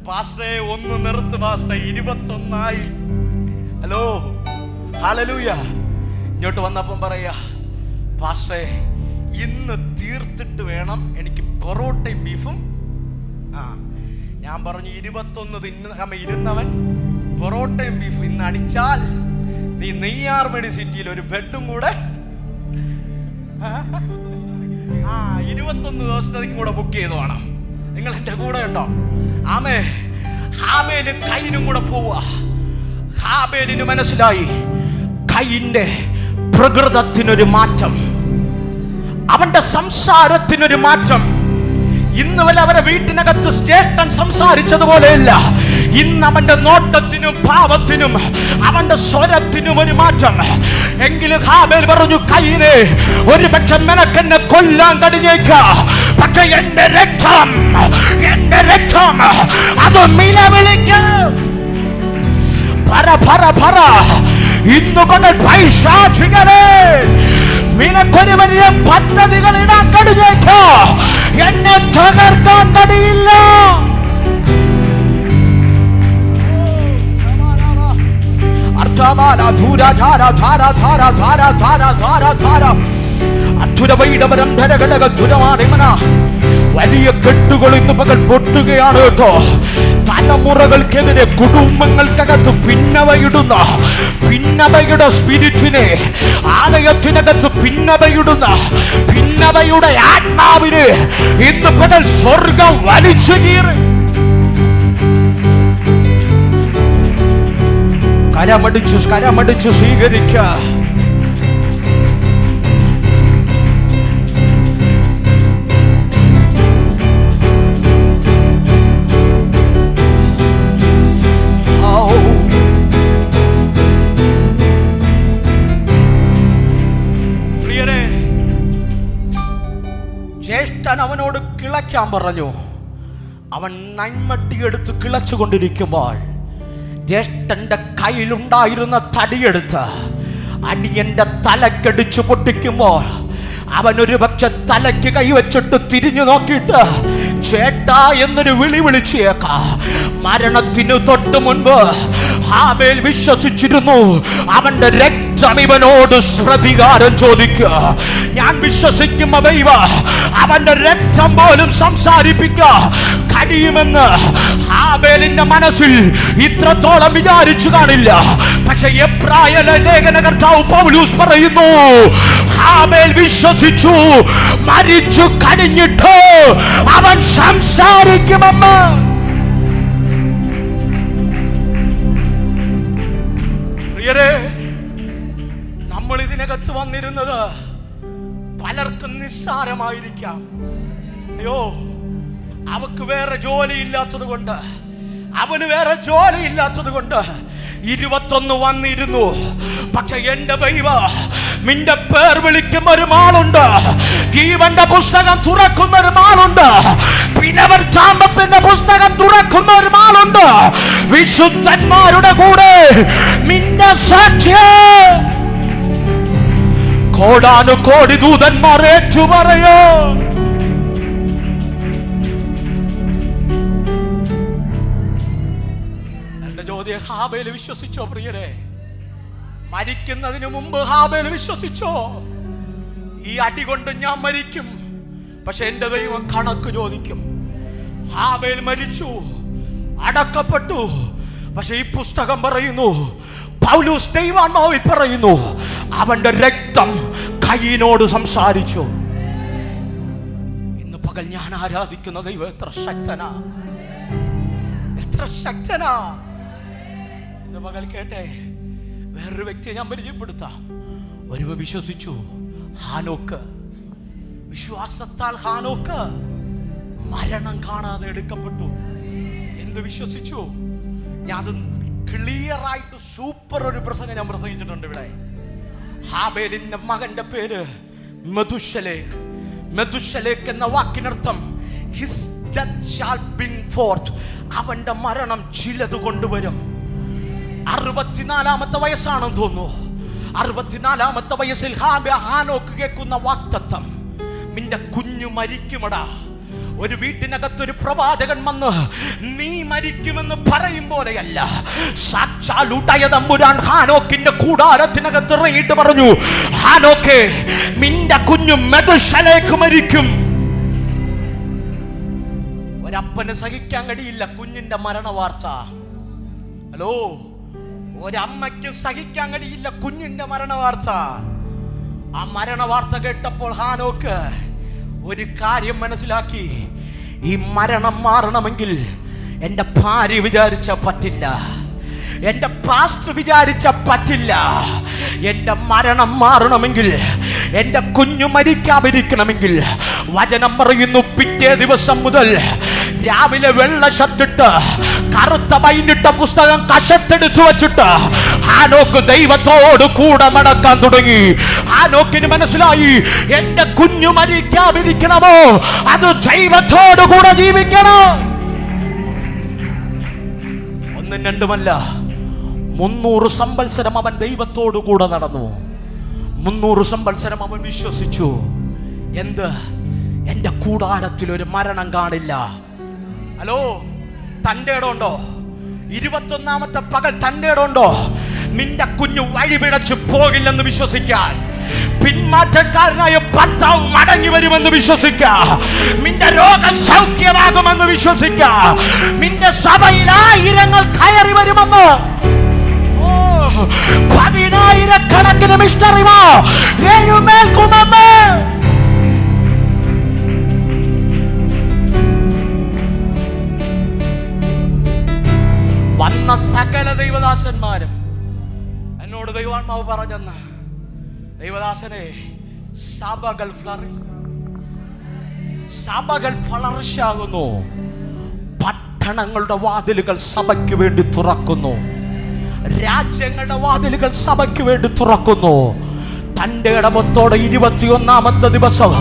പാസ്റ്ററെ ഒന്ന് നിർത്ത് പാസ്റ്ററെ, 21 ഹലോ, ഹല്ലേലൂയ. ഇങ്ങോട്ട് വന്നപ്പം പറയാ, പാസ്റ്ററെ ഇന്ന് തീർത്തിട്ട് വേണം എനിക്ക് പൊറോട്ടയും ബീഫും. ഞാൻ പറഞ്ഞു 21 ഇരുന്നവൻ പൊറോട്ടയും ബീഫും ഇന്ന് അടിച്ചാൽ നീ നെയ്യാർമടി സിറ്റിയിൽ ഒരു ബെഡും കൂടെ 21 ദിവസത്തേക്കും കൂടെ ബുക്ക് ചെയ്തു വേണം. നിങ്ങൾ എൻ്റെ കൂടെ ഉണ്ടോ? ഹാബേല് കയ്യിനും കൂടെ പോവുക. ഹാബേലിന് മനസ്സിലായി കയ്യിന്റെ പ്രകൃതത്തിനൊരു മാറ്റം, അവന്റെ സംസാരത്തിനൊരു മാറ്റം. ഇന്ന് വരെ അവരെ വീട്ടിനകത്ത് ജ്യേഷ്ഠൻ സംസാരിച്ചതുപോലെയല്ല. ഇന്ന് അവന്റെ നോട്ടത്തിനും ഭാവത്തിനും അവന്റെ സ്വരത്തിനും ഒരു മാറ്റം. എങ്കിലും ഹാബേൽ പറഞ്ഞു, കയ്യിനെ ഒരു പക്ഷെ നിനക്കെന്നെ കൊല്ലാൻ കഴിഞ്ഞേക്കാം, പക്ഷെ എന്റെ രക്തം അത് നിലവിളിക്കും. പറ പറ പറ. ഇന്നുകൊണ്ട് പൈശാചികരെ നിനക്കൊരു വലിയ പദ്ധതികൾ ഇടാൻ കഴിഞ്ഞേക്കോ, എന്നെ തകർക്കാൻ കഴിയില്ല. വലിയ കെട്ടുകൾ ഇന്ന് പകൽ പൊട്ടുകയാണ് കേട്ടോ. തലമുറകൾക്കെതിരെ കുടുംബങ്ങൾക്കകത്ത് ഭിന്നതയിടുന്ന ഭിന്നതയുടെ സ്പിരിറ്റിനെ, ആലയത്തിനകത്ത് ഭിന്നതയിടുന്ന ഭിന്നതയുടെ ആത്മാവിന് ഇന്ന് പകൽ സ്വർഗം വലിച്ചു കീറി. കരമടിച്ചു സ്വീകരിക്ക. ജ്യേഷ്ഠൻ അവനോട് കിളയ്ക്കാൻ പറഞ്ഞു. അവൻ നന്മട്ടിയെടുത്ത് കിളച്ചുകൊണ്ടിരിക്കുമ്പോൾ ജ്യേഷ്ഠന്റെ കയ്യിലുണ്ടായിരുന്ന തടിയെടുത്ത് അനിയന്റെ തലക്കടിച്ചു പൊട്ടിക്കുമ്പോൾ അവനൊരു പക്ഷെ തലയ്ക്ക് കൈവച്ചിട്ട് തിരിഞ്ഞു നോക്കിയിട്ട് ചേട്ടാ എന്നൊരു വിളി വിളിച്ചേക്കാം. മരണത്തിനു തൊട്ട് മുൻപ് ഹാബേൽ വിശ്വസിച്ചിരുന്നു അവന്റെ രക്തം ഇവനോട് പ്രതികാരം ചോദിക്കുക. ഞാൻ വിശ്വസിക്കുന്ന ദൈവ അവന്റെ രക്തം പോലും സംസാരിപ്പിക്കുക കഴിയുമെന്ന് ഹാബേലിന്റെ മനസ്സിൽ ഇത്രത്തോളം വിചാരിച്ചു കാണില്ല. പക്ഷെ എബ്രായ ലേഖനകർത്താവ് പൗലോസ് പറയുന്നു, ഹാബേൽ വിശ്വസിച്ചു, മരിച്ചു കഴിഞ്ഞിട്ട് അവൻ സംസാരിക്കുമെന്ന്. നമ്മൾ ഇതിനകത്ത് വന്നിരുന്നത് പലർക്കും നിസ്സാരമായിരിക്കാം. അയ്യോ, അവക്ക് വേറെ ജോലി ഇല്ലാത്തത് കൊണ്ട്, അവന് വേറെ ജോലി ഇല്ലാത്തത് കൊണ്ട് 21 വന്നിരുന്നു. പക്ഷെ എന്റെ ദൈവ നിന്റെ പേർ വിളിക്കുന്ന ഒരു മാളുണ്ട്, ജീവന്റെ പുസ്തകം തുറക്കുന്ന ഒരു മാളുണ്ട്, പുനരുത്ഥാനത്തിന്റെ പുസ്തകം തുറക്കുന്ന ഒരു മാളുണ്ട്. വിശുദ്ധന്മാരുടെ കൂടെ നിന്റെ സാക്ഷ്യം കോടാനുകോടി ദൂതന്മാർ ഏറ്റുപറയോ. ഹാബേൽ വിശ്വസിച്ചോ പ്രിയരെ? മരിക്കുന്നതിന് മുമ്പ് ഹാബേൽ വിശ്വസിച്ചോ, ഈ അടി കൊണ്ട് ഞാൻ മരിക്കും, പക്ഷെ എന്റെ ദൈവം കണക്ക് ചോദിക്കും. ഹാബേൽ മരിച്ചു, അടക്കപ്പെട്ടു. പക്ഷെ ഈ പുസ്തകം പറയുന്നു, പൗലോസ് ദൈവാത്മാവിൽ പറയുന്നു, അവന്റെ രക്തം കയ്യിനോട് സംസാരിച്ചു. ഇന്ന് പകൽ ഞാൻ ആരാധിക്കുന്ന ദൈവം എത്ര ശക്തനാ, എത്ര ശക്തനാ. മകൾ കേട്ടെ, വേറൊരു വ്യക്തിയെ ഞാൻ പരിചയപ്പെടുത്താം. ഒരുവ വിശ്വസിച്ചു, ഹാനോക്ക്. വിശ്വാസത്താൽ ഹാനോക്ക് മരണം കാണാതെ എടുക്കപ്പെട്ടു. എന്ത് വിശ്വസിച്ചു? ഞാൻ ക്ലിയർ ആയിട്ട് സൂപ്പർ ഒരു പ്രസംഗം ഞാൻ പ്രസംഗിച്ചിട്ടുണ്ട് ഇവിടെ. ഹാബേലിന്റെ മകന്റെ പേര് മെതുശലേഖ്. മെതുശലേഖ് എന്ന വാക്കിനർത്ഥം his death shall bring forth, അവന്റെ മരണം ചിലത് കൊണ്ടുവരും. 64 വയസ്സാണെന്ന് തോന്നുന്നു. 64 വയസ്സിൽ ഹാനോക്ക് കേൾക്കുന്ന വാക്തത്വം, നിന്റെ കുഞ്ഞു മരിക്കുമടാ. ഒരു വീട്ടിനകത്തൊരു പ്രവാചകൻ വന്ന് നീ മരിക്കുമെന്ന് പറയും പോലെയല്ല, സാക്ഷാൽ ഉടയ തമ്പുരാൻ ഹാനോക്കിന്റെ കൂടാരത്തിനകത്ത് ഇറങ്ങിയിട്ട് പറഞ്ഞു, ഹാനോക്കേ, നിന്റെ കുഞ്ഞു മെതുശലേഖ് മരിക്കും. ഒരപ്പന് സഹിക്കാൻ കഴിയില്ല കുഞ്ഞിന്റെ മരണ വാർത്ത. ഹലോ, ഒരമ്മയ്ക്ക് സഹിക്കാൻ കഴിയില്ല കുഞ്ഞിന്റെ മരണ വാർത്ത. ആ മരണ വാർത്ത കേട്ടപ്പോൾ ഹാനോക്ക് ഒരു കാര്യം മനസ്സിലാക്കി, ഈ മരണം മാറണമെങ്കിൽ എൻ്റെ ഭാര്യ വിചാരിച്ച പറ്റില്ല, എൻ്റെ പാസ്റ്റർ വിചാരിച്ച പറ്റില്ല. എൻ്റെ മരണം മാറണമെങ്കിൽ എൻ്റെ കുഞ്ഞു മരിക്കാതിരിക്കണമെങ്കിൽ വചനം പറയുന്നു, പിറ്റേ ദിവസം മുതൽ രാവിലെ വെള്ള ഷർട്ടിട്ട് കറുത്ത ബൈൻഡിട്ട പുസ്തകം കശത്തെടുത്തു വച്ചിട്ട് ഹാനോക്ക് ദൈവത്തോട് കൂടെ നടക്കാൻ തുടങ്ങി. ഹാനോക്കിന് മനസ്സിലായി, എന്റെ കുഞ്ഞു മരിക്കാതിരിക്കണമോ അത് ദൈവത്തോട് കൂടെ ജീവിക്കണോ. ഒന്നും രണ്ടുമല്ല, 300 സംവത്സരം അവൻ ദൈവത്തോടു കൂടെ നടന്നു. 300 സംവത്സരം അവൻ വിശ്വസിച്ചു, എന്ത്, എന്റെ കൂടാരത്തിൽ ഒരു മരണം കാണില്ല. ഹലോ, തന്റെ ഇടമുണ്ടോ? 21ാമത്തെ പകൽ തന്റെ ഇടമുണ്ടോ? നിന്റെ കുഞ്ഞു വഴിപിഴച്ചു പോകില്ലെന്ന് വിശ്വസിക്കാൻ, പിന്മാറ്റക്കാരനായ ഭർത്താവ് മടങ്ങി വരുമെന്ന് വിശ്വസിക്കാം, നിന്റെ രോഗം സൗഖ്യമാകുമെന്ന് കുരിശിക്ക. നിന്റെ സഭയിൽ ആയിരങ്ങൾ കയറി വരുമെന്ന്. പതിനായിരക്കണക്കിന് മിഷണറിമാർ എഴുന്നേൽക്കുമെന്ന്. വന്ന സകല ദൈവദാസന്മാരും എന്നോട് ദൈവാത്മാവ് പറഞ്ഞെന്ന്, ദൈവദാസനെ സഭകൾ ഫ്ലറിഷാകുന്നു. പട്ടണങ്ങളുടെ വാതിലുകൾ സഭയ്ക്ക് വേണ്ടി തുറക്കുന്നു. രാജ്യങ്ങളുടെ വാതിലുകൾ സഭയ്ക്ക് വേണ്ടി തുറക്കുന്നു. തന്റെ ഇടമത്തോടെ 21ാമത്തെ ദിവസം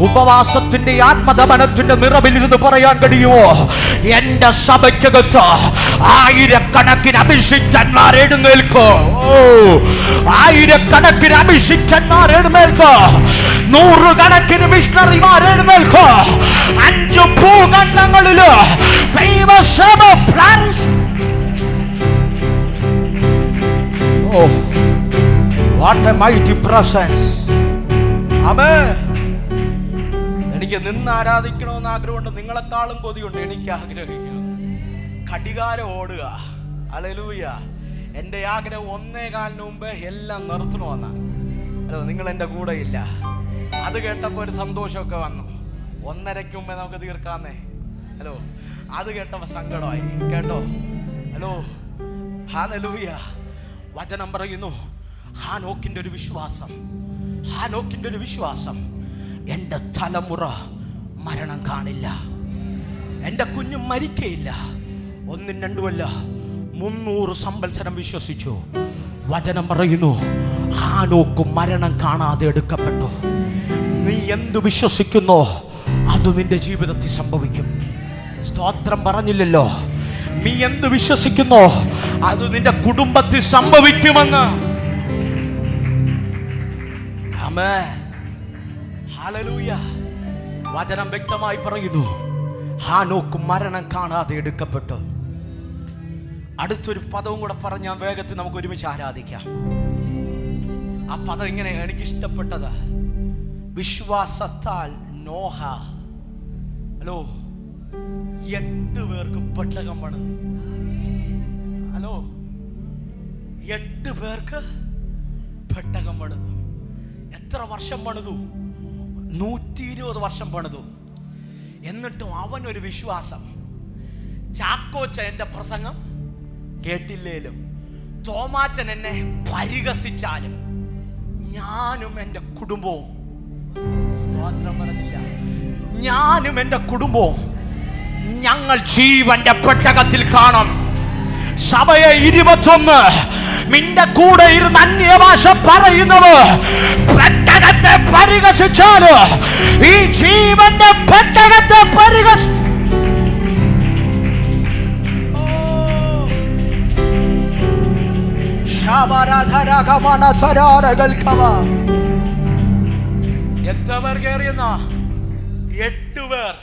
ഉപവാസത്തിന്റെ ആത്മദമനത്തിന്റെ നിറവിലിരുന്ന് പറയാൻ കഴിയുമോ? എന്റെ സഭയ്ക്കകത്ത് ആയിരക്കണക്കിന് അഭിഷിക്തന്മാർ എഴുന്നേൽക്കോ, ആയിരക്കണക്കിന് അഭിഷിക്തന്മാർ എഴുന്നേൽക്കോ, 100 കണക്കിന് മിഷണറിമാർ എഴുന്നേൽക്കോ. 5 ഭൂഖണ്ഡങ്ങളില് ദൈവസഭ flourish. What a mighty presence. Amen. എനിക്ക് നിന്ന് ആരാധിക്കണമെന്ന് ആഗ്രഹമുണ്ട്. നിങ്ങളെക്കാളും കൊതിയുണ്ട്. എനിക്ക് ആഗ്രഹിക്കുന്നു ഘടികാരം ഓടുക. ഹല്ലേലൂയ. എൻ്റെ ആഗ്രഹം 1:15 മുമ്പ് എല്ലാം നിർത്തണമെന്നാണ്. ഹലോ, നിങ്ങൾ എൻ്റെ കൂടെ ഇല്ല. അത് കേട്ടപ്പോൾ ഒരു സന്തോഷമൊക്കെ വന്നു. 1:30 മുമ്പേ നമുക്ക് തീർക്കാന്നേ. ഹലോ, അത് കേട്ടപ്പോൾ സങ്കടമായി. കേട്ടോ? Hello, hallelujah. വചനം പറയുന്നു, ഹാനോക്കിന്റെ ഒരു വിശ്വാസം, എൻ്റെ തലമുറ മരണം കാണില്ല, എൻ്റെ കുഞ്ഞും മരിക്കയില്ല. 1 2 300 സംവത്സരം വിശ്വസിച്ചു. വചനം പറയുന്നു, ഹാനോക്ക് മരണം കാണാതെ എടുക്കപ്പെട്ടു. നീ എന്തു വിശ്വസിക്കുന്നോ അത് നിന്റെ ജീവിതത്തിൽ സംഭവിക്കും. സ്തോത്രം പറഞ്ഞില്ലല്ലോ. നീ എന്ത് വിശ്വസിക്കുന്നോ അത് നിന്റെ കുടുംബത്തിൽ സംഭവിക്കുമെന്ന്. ഹല്ലേലൂയ. വചനം വ്യക്തമായി പറയുന്നു, ഹാനോക്ക് മരണം കാണാതെ എടുക്കപ്പെട്ടു. അടുത്തൊരു പദവും കൂടെ പറഞ്ഞ് ഞാൻ വേഗത്തിൽ നമുക്ക് ഒരുമിച്ച് ആരാധിക്കാം. ആ പദം ഇങ്ങനെ എനിക്കിഷ്ടപ്പെട്ടത്, വിശ്വാസത്താൽ നോഹ, ഹലോ, 8 പേർക്ക് പെട്ടകം പണിതു. ഹലോ, 8 പേർക്ക് പെട്ടകം പണിതു. എത്ര വർഷം പണിതു? 120 വർഷം പണിതു. എന്നിട്ടും അവനൊരു വിശ്വാസം. ചാക്കോച്ചൻ എൻ്റെ പ്രസംഗം കേട്ടില്ലേലും, തോമാച്ചൻ എന്നെ പരിഹസിച്ചാലും, ഞാനും എൻ്റെ കുടുംബവും, ഞാനും എൻ്റെ കുടുംബവും ഞങ്ങൾ ജീവന്റെ പെട്ടകത്തിൽ കാണും. സഭയെ 21 നിന്റെ കൂടെ ഇരുന്ന് അന്യഭാഷ പറയുന്നത് പെട്ടകത്തെ പരിഹസിച്ചാല് ഈ ജീവന്റെ പെട്ടകത്തെ എത്ര പേർ കയറിയെന്ന? 8 പേർ.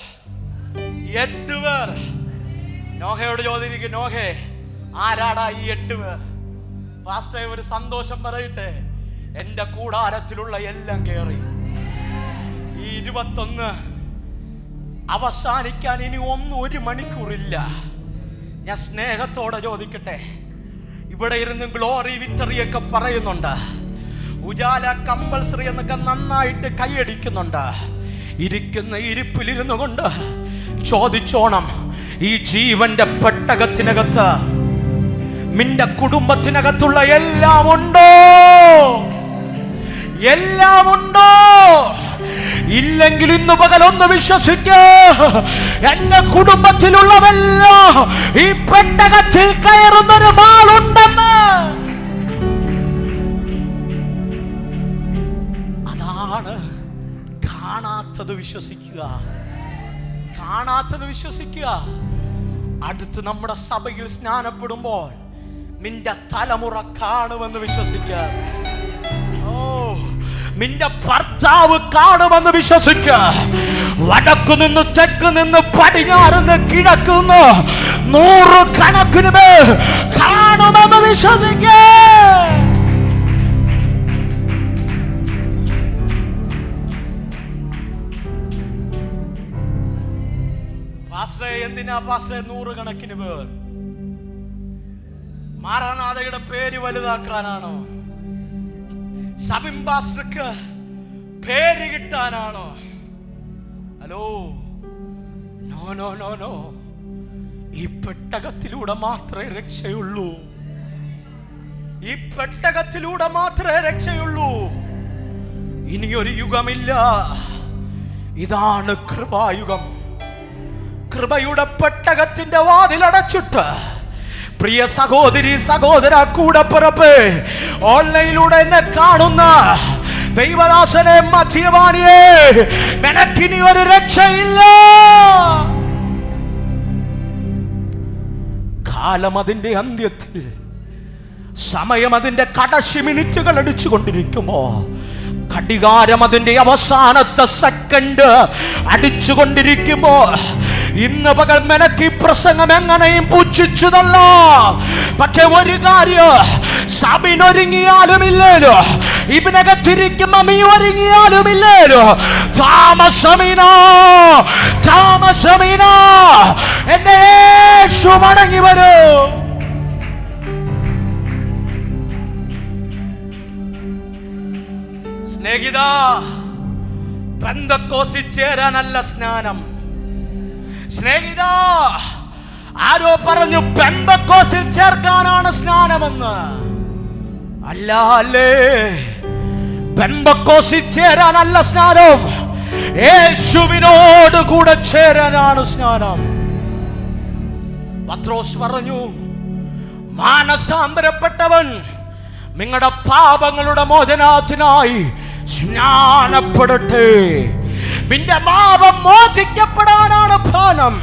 8 പേർ. നോഹയോട് ചോദിക്കും, നോഹേ, ആരാടാ ഈ 8 പേർ? പാസ്റ്റർ ഒരു സന്തോഷം പറയട്ടെ, എൻ്റെ കൂടാരത്തിലുള്ള എല്ലാം കയറി. ഈ 21 അവസാനിക്കാൻ ഇനി 1 മണിക്കൂറില്ല. ഞാൻ സ്നേഹത്തോടെ ചോദിക്കട്ടെ, ഇവിടെ ഇരുന്ന് ഗ്ലോറി വിക്ടറി ഒക്കെ പറയുന്നുണ്ട്, ഉജാല കമ്പൽസറി എന്നൊക്കെ നന്നായിട്ട് കൈയടിക്കുന്നുണ്ട്. ഇരിക്കുന്ന ഇരിപ്പിലിരുന്നു കൊണ്ട് ചോദിച്ചോണം, ഈ ജീവന്റെ പെട്ടകത്തിനകത്ത് നിന്റെ കുടുംബത്തിനകത്തുള്ള എല്ലാം ഉണ്ടോ? എല്ലാം ഉണ്ടോ? ഇല്ലെങ്കിൽ ഇന്ന് പകൽ ഒന്ന് വിശ്വസിക്കുക, എന്റെ കുടുംബത്തിലുള്ളവെല്ലാം ഈ പെട്ടകത്തിൽ കയറുന്നൊരു ആളുണ്ടെന്ന്. അതാണ് കാണാത്തത് വിശ്വസിക്കുക, കാണാത്തത് വിശ്വസിക്കുക. അടുത്ത് നമ്മുടെ സഭയിൽ സ്നാനപ്പെടുമ്പോൾ നിന്റെ തലമുറ കാണുമെന്ന് വിശ്വസിക്കുക. നിന്റെ ഭർത്താവ് കാണുമെന്ന് വിശ്വസിക്കുക. വടക്കു നിന്ന് തെക്ക് നിന്ന് പടിഞ്ഞാറ് നിന്ന് കിഴക്ക് നിന്ന് 100 കണക്കിന് പേർ കാണുമെന്ന് വിശ്വസിക്കുക. പാസ്റ്ററെ, എന്തിനാ പാസ്റ്ററെ 100 കണക്കിന് പേർ? മാറാനാഥയുടെ പേര് വലുതാക്കാനാണോ? സബിൻ പാസ്റ്റർക്ക് പേര് കിട്ടാനാണോ? Hello, no no no no. ഈ പെട്ടകത്തിലൂടെ മാത്രമേ രക്ഷയുള്ളൂ. ഈ പെട്ടകത്തിലൂടെ മാത്രമേ രക്ഷയുള്ളൂ. ഇനിയൊരു യുഗമില്ല. ഇതാണ് കൃപായുഗം. കൃപയുടെ പെട്ടകത്തിന്റെ വാതിലടച്ചിട്ട് പ്രിയ സഹോദരി സഹോദര കൂടപ്പിറപ്പ്, ഓൺലൈനിലൂടെ എന്നെ കാണുന്ന ദൈവദാസനെ മധ്യവാണിയെ, നിനക്കിനി ഒരു രക്ഷയില്ല. കാലം അതിന്റെ അന്ത്യത്തിൽ, സമയം അതിന്റെ കടശി മിനിറ്റുകൾ അടിച്ചുകൊണ്ടിരിക്കുമ്പോ, ഘടികാരം അതിന്റെ അവസാനത്തെ സെക്കൻഡ് അടിച്ചുകൊണ്ടിരിക്കുമ്പോ, ഇന്ന് പകൽ നിനക്ക് ഈ പ്രസംഗം എങ്ങനെയും പുച്ഛിച്ചതല്ല. പക്ഷെ ഒരു കാര്യം, സബിനൊരുങ്ങിയാലുമില്ലേലോ, ഇതിനകത്തിരിക്കുന്ന നീ ഒരുങ്ങിയാലുമില്ലേലോ, താമസമിനാ എന്റെ യേശു മടങ്ങി വരൂ. സ്നേഹിത, പെന്തക്കോസിൽ ചേരാനല്ല സ്നാനം. സ്നേഹിത, ആരോ പറഞ്ഞു പെന്തക്കോസിൽ ചേർക്കാനാണ് സ്നാനമെന്ന്. അല്ല, അല്ലേ, പെന്തക്കോസിൽ ചേരാനല്ല സ്നാനം, യേശുവിനോട് കൂടെ ചേരാനാണ് സ്നാനം. പത്രോസ് പറഞ്ഞു, മാനസാന്തരപ്പെട്ടവൻ നിങ്ങളുടെ പാപങ്ങളുടെ മോചനത്തിനായി സ്നാനപ്പെടട്ടെ. നിന്റെ പാപം മോചിക്കപ്പെടാനാണ് ഫലം.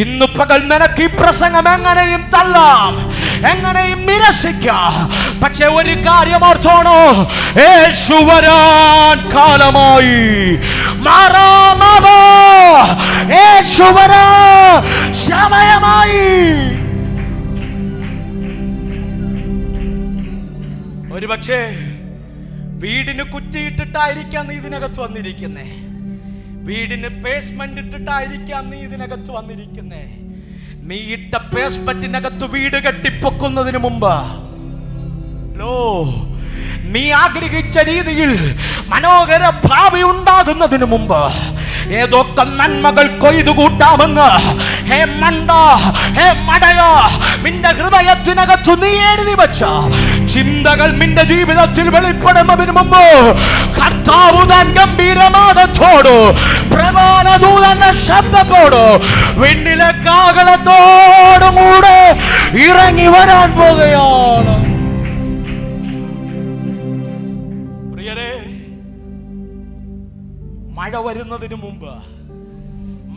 ഇന്ന് പകൽ നിനക്ക് ഈ പ്രസംഗം എങ്ങനെയും തള്ളാം, എങ്ങനെയും നിരസിക്കാം. പക്ഷെ ഒരു കാര്യം ഓർത്തോണോ, യേശു വരാൻ കാലമായി. മാറാമോ, യേശു വരാൻ സമയമായി. ഒരു പക്ഷേ വീടിന് കുറ്റിയിട്ടിട്ടായിരിക്കാം നീ ഇതിനകത്ത് വന്നിരിക്കുന്നേ. വീടിന് പേസ്മെന്റ് ഇട്ടിട്ടായിരിക്കാം നീ ഇതിനകത്ത് വന്നിരിക്കുന്നേ. നീ ഇട്ട പേസ്മെന്റിനകത്ത് വീട് കെട്ടിപ്പൊക്കുന്നതിന് മുമ്പ്, നീ ആഗ്രഹിച്ച രീതിയിൽ മനോഹര ഭാവി ഉണ്ടാകുന്നതിന് മുമ്പ്, ഏതൊക്കെ നന്മകൾ കൊയ്തു കൂട്ടാമെന്ന് ഹേ മണ്ട, ഹേ മടയ, നിന്റെ ഹൃദയത്തിനകത്ത് നീ എഴുതി വെച്ച ചിന്തകൾ നിന്റെ ജീവിതത്തിൽ വെളിപ്പെടുന്നതിന് മുമ്പ്, കർത്താവ് താൻ ഗംഭീരനാദത്തോട്, പ്രധാന ദൂതന്റെ ശബ്ദത്തോട്, വിണ്ണിലെ കാഹളത്തോടും കൂടെ ഇറങ്ങി വരാൻ പോകുകയാണ്.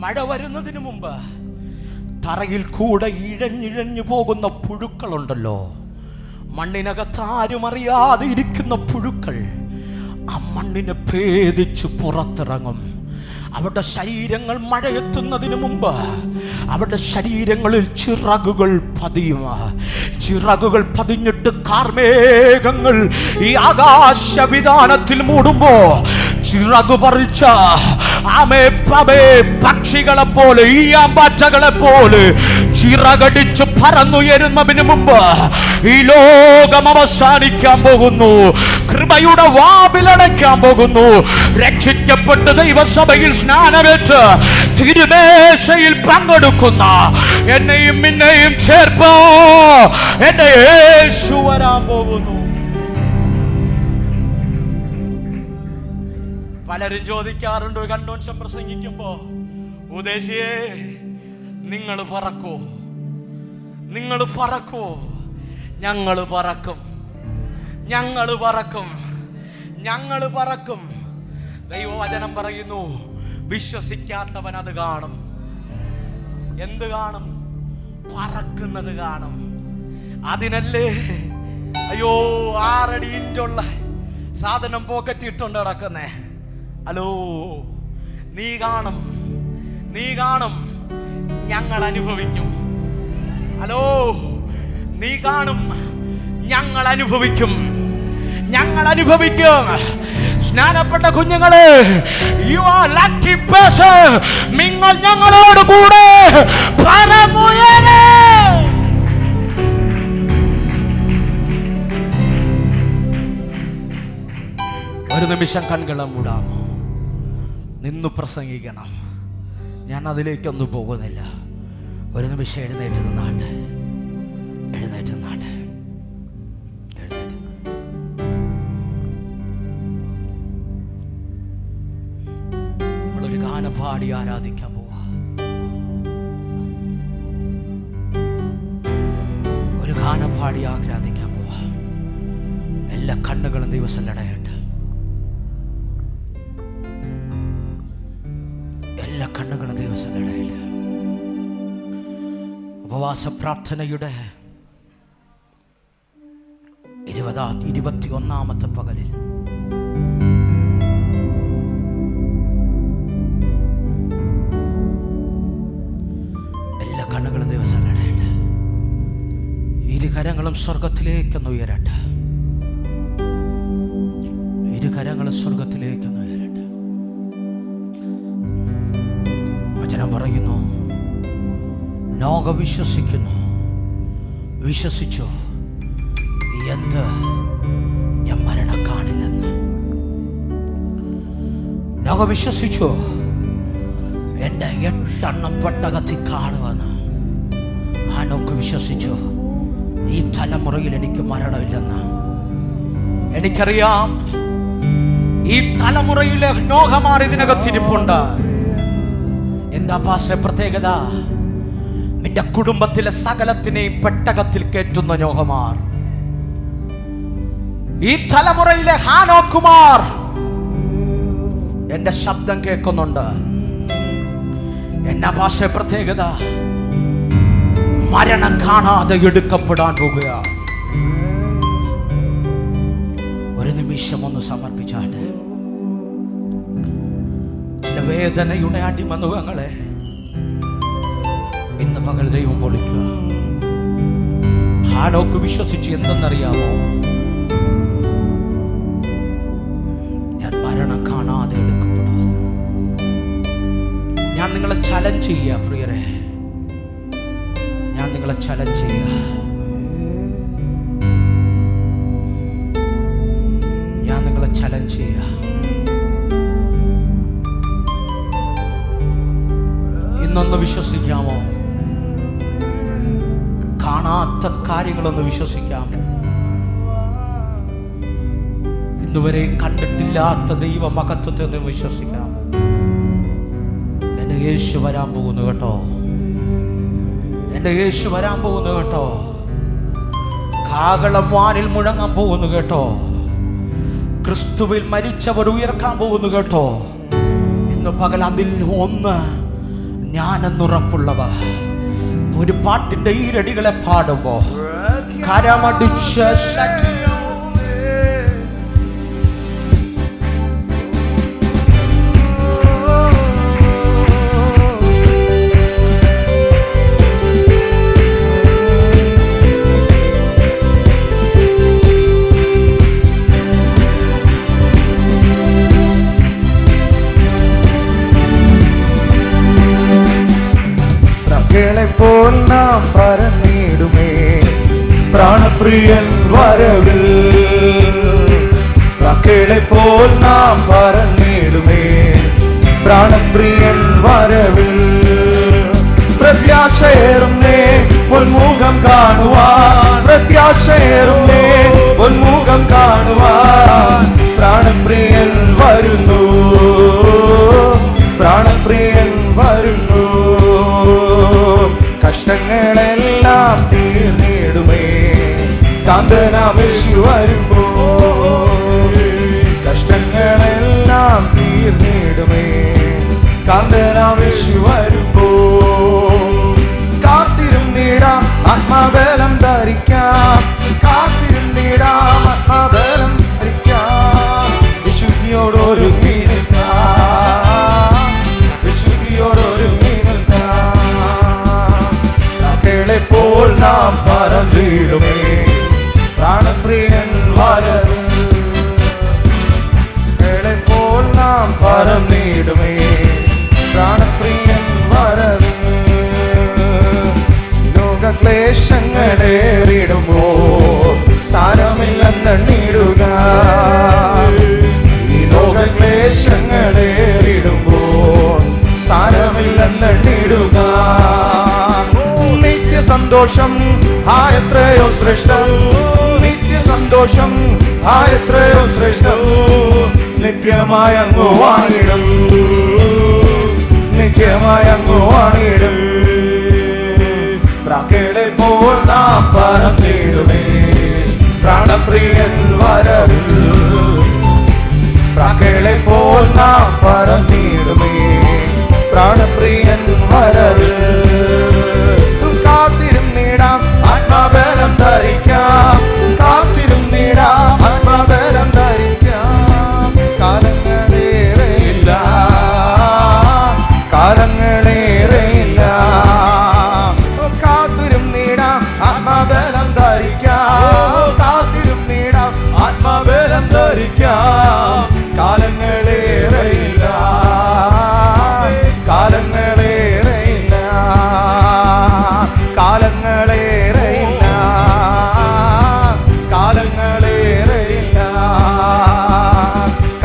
മഴ വരുന്നതിന് മുമ്പ് തറയിൽ കൂടെ ഇഴഞ്ഞിഴഞ്ഞു പോകുന്ന പുഴുക്കളുണ്ടല്ലോ, മണ്ണിനകത്ത് ആരും അറിയാതെ ഇരിക്കുന്ന പുഴുക്കൾ, ആ മണ്ണിനെ ഭേദിച്ച് പുറത്തിറങ്ങും. അവരുടെ ശരീരങ്ങൾ മഴയെത്തുന്നതിന് മുമ്പ് അവരുടെ ശരീരങ്ങളിൽ ചിറകുകൾ പതിയും. ചിറകുകൾ പതിഞ്ഞിട്ട് കാർമേഘങ്ങൾ ഈ ആകാശവിധാനത്തിൽ മൂടുമ്പോ ചിറകു പറിച്ച പക്ഷികളെ പോലെ, ഈയാമ്പാറ്റകളെ പോലെ ചിറകടിച്ച് പറന്നുയരുന്നതിന് മുമ്പ് ഈ ലോകം അവസാനിക്കാൻ പോകുന്നു. കൃപയുടെ വാതിലടയ്ക്കാൻ പോകുന്നു. രക്ഷിക്കപ്പെട്ട് ദൈവസഭയിൽ സ്നാനമേറ്റ് തിരുമേശയിൽ പങ്കെടുക്കുന്ന എന്നെയും നിന്നെയും ചേർപ്പോ എന്റെ യേശു വരാൻ പോകുന്നു. പലരും ചോദിക്കാറുണ്ട് കൺവെൻഷൻ പ്രസംഗിക്കുമ്പോ, ഉദ്ദേശിയേ നിങ്ങൾ പറക്കോ, നിങ്ങൾ പറക്കോ? ഞങ്ങൾ പറക്കും, ഞങ്ങൾ പറക്കും, ഞങ്ങൾ പറക്കും. ദൈവവചനം പറയുന്നു, വിശ്വസിക്കാത്തവൻ അത് കാണും. എന്ത് കാണും? പറക്കുന്നത് കാണും. അതിനല്ലേ അയ്യോ 6 അടി ഇഞ്ചുള്ള സാധനം പോക്കറ്റിട്ടുണ്ട് നടക്കുന്നേ. ഹലോ, നീ കാണും, നീ കാണും, ഞങ്ങൾ അനുഭവിക്കും. ഹലോ, നീ കാണും, ഞങ്ങൾ അനുഭവിക്കും, ഞങ്ങൾ അനുഭവിക്കും. സ്നാനപ്പെട്ട കുഞ്ഞുങ്ങളെ, യു ആർ ലക്കി പേഴ്സൺ. നിങ്ങൾ ഞങ്ങളോട് കൂടെ പരമുയരെ. ഒരു നിമിഷം കൺകളെ മൂടാമോ? നിന്ന് പ്രസംഗിക്കണം. ഞാൻ അതിലേക്കൊന്നും പോകുന്നില്ല. ഒരു നിമിഷം എഴുന്നേറ്റ് നിന്നാട്ടെ, എഴുന്നേറ്റ് നിന്നാട്ടെ, എഴുന്നേറ്റ്. നമ്മളൊരു ഗാനം പാടി ആരാധിക്കാൻ പോവാ. ഒരു ഗാനം പാടി ആരാധിക്കാൻ പോവാ. എല്ലാ കണ്ണുകളും ദിവസമല്ലടയട്ടെ, എല്ലാ കണ്ണുകളും ദിവസമല്ലടയില്ല. ഉപവാസ പ്രാർത്ഥനയുടെ 21ാമത്തെ പകലിൽ എല്ലാ കണ്ണുകളും ദിവസമല്ലടയില്ല. ഇരുകരങ്ങളും സ്വർഗത്തിലേക്കൊന്ന് ഉയരട്ടെ, ഇരുകരങ്ങളും സ്വർഗത്തിലേക്കൊന്ന് ഉയരട്ടെ. വചനം പറയുന്നു, നോഗ വിശ്വസിക്കുന്നു, വിശ്വസിച്ചു എന്ത് ഞാൻ മരണം കാണില്ലെന്ന്. നോഗ വിശ്വസിച്ചു എൻ്റെ 8 പെട്ടകത്തിൽ കാണുമെന്ന്. ഹാനോക്ക് വിശ്വസിച്ചു ഈ തലമുറയിൽ എനിക്ക് മരണമില്ലെന്ന്. എനിക്കറിയാം ഈ തലമുറയിലെ നോഹമാർ ഇതിനകത്തിരിപ്പുണ്ട്. എന്താ പാസ്റ്ററെ പ്രത്യേകത? നിന്റെ കുടുംബത്തിലെ സകലത്തിനെയും പെട്ടകത്തിൽ കയറ്റുന്ന നോഹമാർ. ഈ തലമുറയിലെ ഹാനോക്കുമാർ എന്റെ ശബ്ദം കേൾക്കുന്നുണ്ട്. എന്നാ പാസ്റ്ററെ പ്രത്യേകത? മരണം കാണാതെ എടുക്കപ്പെടാൻ പോകുക. ഒരു നിമിഷം ഒന്ന് സമർപ്പിച്ചാട്ടെ. ചില വേദനയുടെ അടിമനുഖങ്ങളെ ഇന്ന് പകൽ ദൈവം പൊളിക്കുക. ഹാനോക്ക് വിശ്വസിച്ച് എന്തെന്നറിയാമോ? ഞാൻ മരണം കാണാതെ എടുക്കപ്പെടും. ഞാൻ നിങ്ങളെ ചലഞ്ച് ചെയ്യുക പ്രിയരെ, ഞാൻ നിങ്ങളെ ചലഞ്ച് ചെയ്യുക. ഞാൻ നിങ്ങളെ ചലഞ്ച് ചെയ്യുക. ഇന്നൊന്ന് വിശ്വസിക്കാമോ? കാണാത്ത കാര്യങ്ങളൊന്ന് വിശ്വസിക്കാമോ? ഇന്നുവരെ കണ്ടിട്ടില്ലാത്ത ദൈവ മഹത്വത്തെ ഒന്ന് വിശ്വസിക്കാമോ? എൻ്റെ യേശു വരാൻ പോകുന്നു കേട്ടോ, എൻ്റെ യേശു വരാൻ പോകുന്നു കേട്ടോ. കാഹളം വാനിൽ മുഴങ്ങാൻ പോകുന്നു കേട്ടോ. ക്രിസ്തുവിൽ മരിച്ചവർ ഉയർക്കാൻ പോകുന്നു കേട്ടോ. ഇന്ന് പകൽ അതിൽ ഒന്ന് ഞാനെന്നുറപ്പുള്ളവ ഒരു പാട്ടിന്റെ ഈരടികളെ പാടുമ്പോ കരമടിച്ച പോൽ നാം പരന്നിടുമേ പ്രാണപ്രിയൻ വരവിൽ. മക്കളെ പോൽ നാം പരന്നിടുമേ പ്രാണപ്രിയൻ വരവിൽ. പ്രത്യാശയേറുന്നേ പൊന്മുഖം കാണുവാൻ, പ്രത്യാശയേറുന്നേ പൊന്മുഖം കാണുവാൻ. പ്രാണപ്രിയൻ വരുന്നു, പ്രാണപ്രിയൻ വരുന്നു. കഷ്ടങ്ങളെല്ലാം തീർന്നിടുമേ കാന്തനാം യേശു വരുമ്പോ, കഷ്ടങ്ങളെല്ലാം തീർന്നിടുമേ കാന്തനാം യേശു വരുമ്പോ. കാത്തിരുന്നിടാം ആത്മാബലം ധരിക്കാം, കാത്തിരുന്നിടാം ആത്മാബലം ധരിക്കാം. വിശുദ്ധിയോടൊരുങ്ങി നിൽക്കാം, വിശുദ്ധിയോടൊരുങ്ങി നിൽക്കാം. പ്പോൾ നാം പറന്നിടുമേ പ്രാണപ്രിയൻ വരവ്, പ്പോൾ നാം പറന്നിടുമേ പ്രാണപ്രിയൻ വരവ്. ലോകക്ലേശങ്ങളേറിടുമ്പോൾ സാരമില്ലെന്നിടുക, ഈ ലോകക്ലേശങ്ങളേറിടുമ്പോൾ സാരമില്ലെന്നിടുക. സന്തോഷം എത്രയോ ശ്രേഷ്ഠം, നിത്യസന്തോഷം എത്രയോ ശ്രേഷ്ഠം. നിത്യമായ അങ്ങ് വാണിടും, നിത്യമായ അങ്ങ് വാണിടും. പ്രാക്കളെ പോൽ നാം പറന്നിടുമേ പ്രാണപ്രിയൻ വരവിൽ, പ്രാക്കളെ പോൽ നാം പറന്നിടുമേ പ്രാണപ്രിയൻ വരവിൽ. കാത്തിരുന്നിടാം ആത്മാബലം ധരിക്കാം, കാത്തിരുന്നിടാം ആത്മാബലം ധരിക്കാം. കാലങ്ങളേറെയില്ല, കാലങ്ങളേറെയില്ല. കാത്തിരുന്നിടാം ആത്മാബലം ധരിക്കാം, കാത്തിരുന്നിടാം ആത്മാബലം ധരിക്കാം. കാലങ്ങളേറെയില്ല, കാലങ്ങളേറെയില്ല, കാലങ്ങളേറെയില്ല, കാലങ്ങളേറെയില്ല,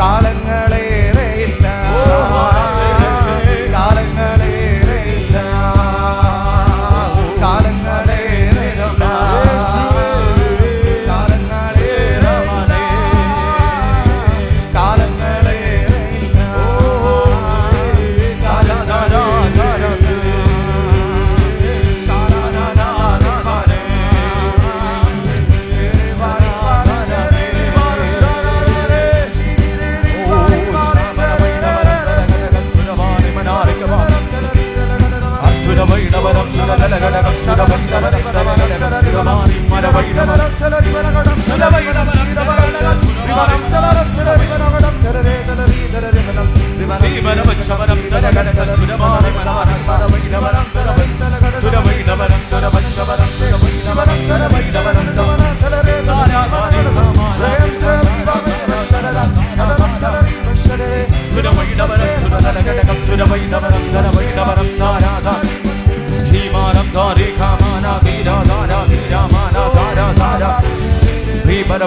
കാലങ്ങളേറെയില്ല, കാലങ്ങളേറെയില്ല, കാലങ്ങളേറെയില്ല,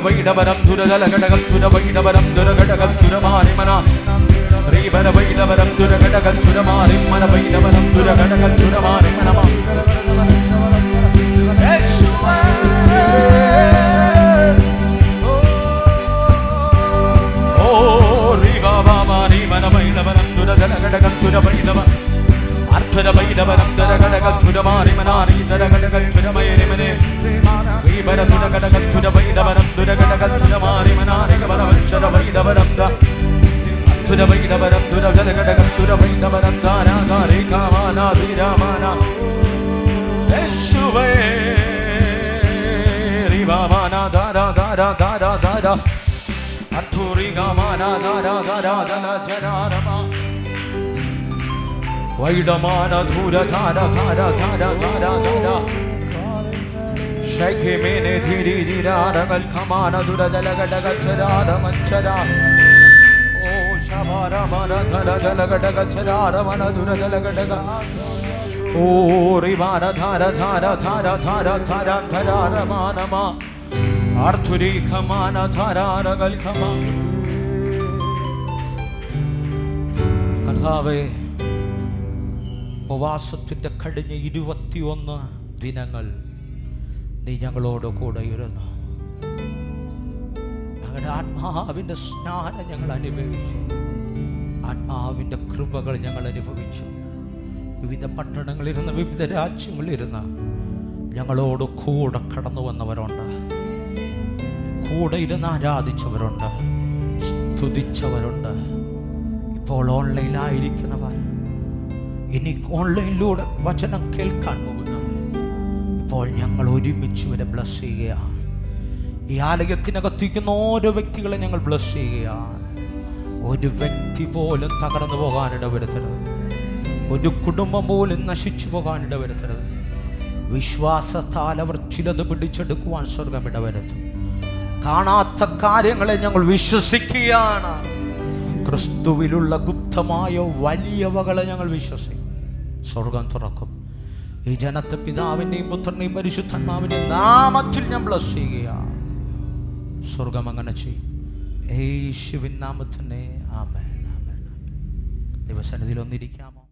വൈഡവരം ദുരജലഘടകം സുരവൈഡവരം ദുരഘടകം സുരമാരിമന ശ്രീവരവൈഡവരം ദുരഘടകം സുരമാരിമന വൈഡവരം ദുരഘടകം സുരമാരിമനമ. ഓ ശ്രീവാമാരിമന വൈഡവരം ദുരജലഘടകം സുരവൈഡവ അർദ്ധരവൈഡവരം ദുരഘടകം സുരമാരിമനാരി ദുരഘടകം സുരമയരിമനെ ശ്രീവരദുരഘടകം സുരവൈഡവരം ദുരഘടകം സുരമാരിമനാരികവരവൈഡവരം സുരവൈഡവരം ദുരഘടകം സുരവൈഡവരം ധാരാധാരേ കാമാനാധിരാമാന യേശുവേ റിവാമാന ധാരാധാരാ ധാരാധാരാ അധുരി കാമാന ധാരാധാരാ ജനാരമ വൈഡമാന ധൂരധാര ധാര ധാര ധാര ധാര ശൈഖേ മേനെ ധീരി ധീരാരമൽ ഖമാന ദുരജലഘടകച്ചരാരമച്ചര ഓ ശബാരമന ധര ജലഘടകച്ചരാരമന ദുരജലഘടക ഓ റിവാര ധാര ധാര ധാര ധാര ധാര ധരാരമാനമ ആർഥുരി ഖമാന ധാരാരകൽ ഖമ. കർത്താവേ, ഉപവാസത്തിൻ്റെ കഴിഞ്ഞ 21 ദിനങ്ങൾ നീ ഞങ്ങളോട് കൂടെ ഇരുന്നു. അങ്ങയുടെ ആത്മാവിൻ്റെ സ്നാനം ഞങ്ങൾ അനുഭവിച്ചു. ആത്മാവിൻ്റെ കൃപകൾ ഞങ്ങൾ അനുഭവിച്ചു. വിവിധ പട്ടണങ്ങളിലിരുന്ന് വിവിധ രാജ്യങ്ങളിലിരുന്ന് ഞങ്ങളോട് കൂടെ കടന്നു വന്നവരുണ്ട്, കൂടെ ഇരുന്ന് ആരാധിച്ചവരുണ്ട്, സ്തുതിച്ചവരുണ്ട്. ഇപ്പോൾ ഓൺലൈനിലായിരിക്കുന്നവർ, ഇനി ഓൺലൈനിലൂടെ വചനം കേൾക്കാൻ പോകുന്നവർ, ഇപ്പോൾ ഞങ്ങൾ ഒരുമിച്ച് ഇവരെ ബ്ലസ് ചെയ്യുകയാണ്. ഈ ആലയത്തിനകത്തിരിക്കുന്ന ഓരോ വ്യക്തികളെ ഞങ്ങൾ ബ്ലസ് ചെയ്യുകയാണ്. ഒരു വ്യക്തി പോലും തകർന്നു പോകാനിട വരുത്തരുത്. ഒരു കുടുംബം പോലും നശിച്ചു പോകാനിട വരുത്തരുത്. വിശ്വാസത്താൽ അവർ ചിലത് പിടിച്ചെടുക്കുവാൻ സ്വർഗം ഇടവരുത്തും. കാണാത്ത കാര്യങ്ങളെ ഞങ്ങൾ വിശ്വസിക്കുകയാണ്. ക്രിസ്തുവിലുള്ള ഗുപ്തമായ വലിയവകളെ ഞങ്ങൾ വിശ്വസിക്കും. സ്വർഗം തുറക്കും. ഈ ജനത്തെ പിതാവിൻ്റെയും പുത്രൻ്റെയും പരിശുദ്ധാത്മാവിൻ്റെയും നാമത്തിൽ ഞാൻ ബ്ലസ് ചെയ്യുകയാണ്. സ്വർഗം അങ്ങനെ ചെയ്യും. യേശുവിൻ നാമത്തിൽ തന്നെ ആമേൻ. ആമേൻ. ദൈവസന്നിധിയിൽ ഒന്നിരിക്കാമോ?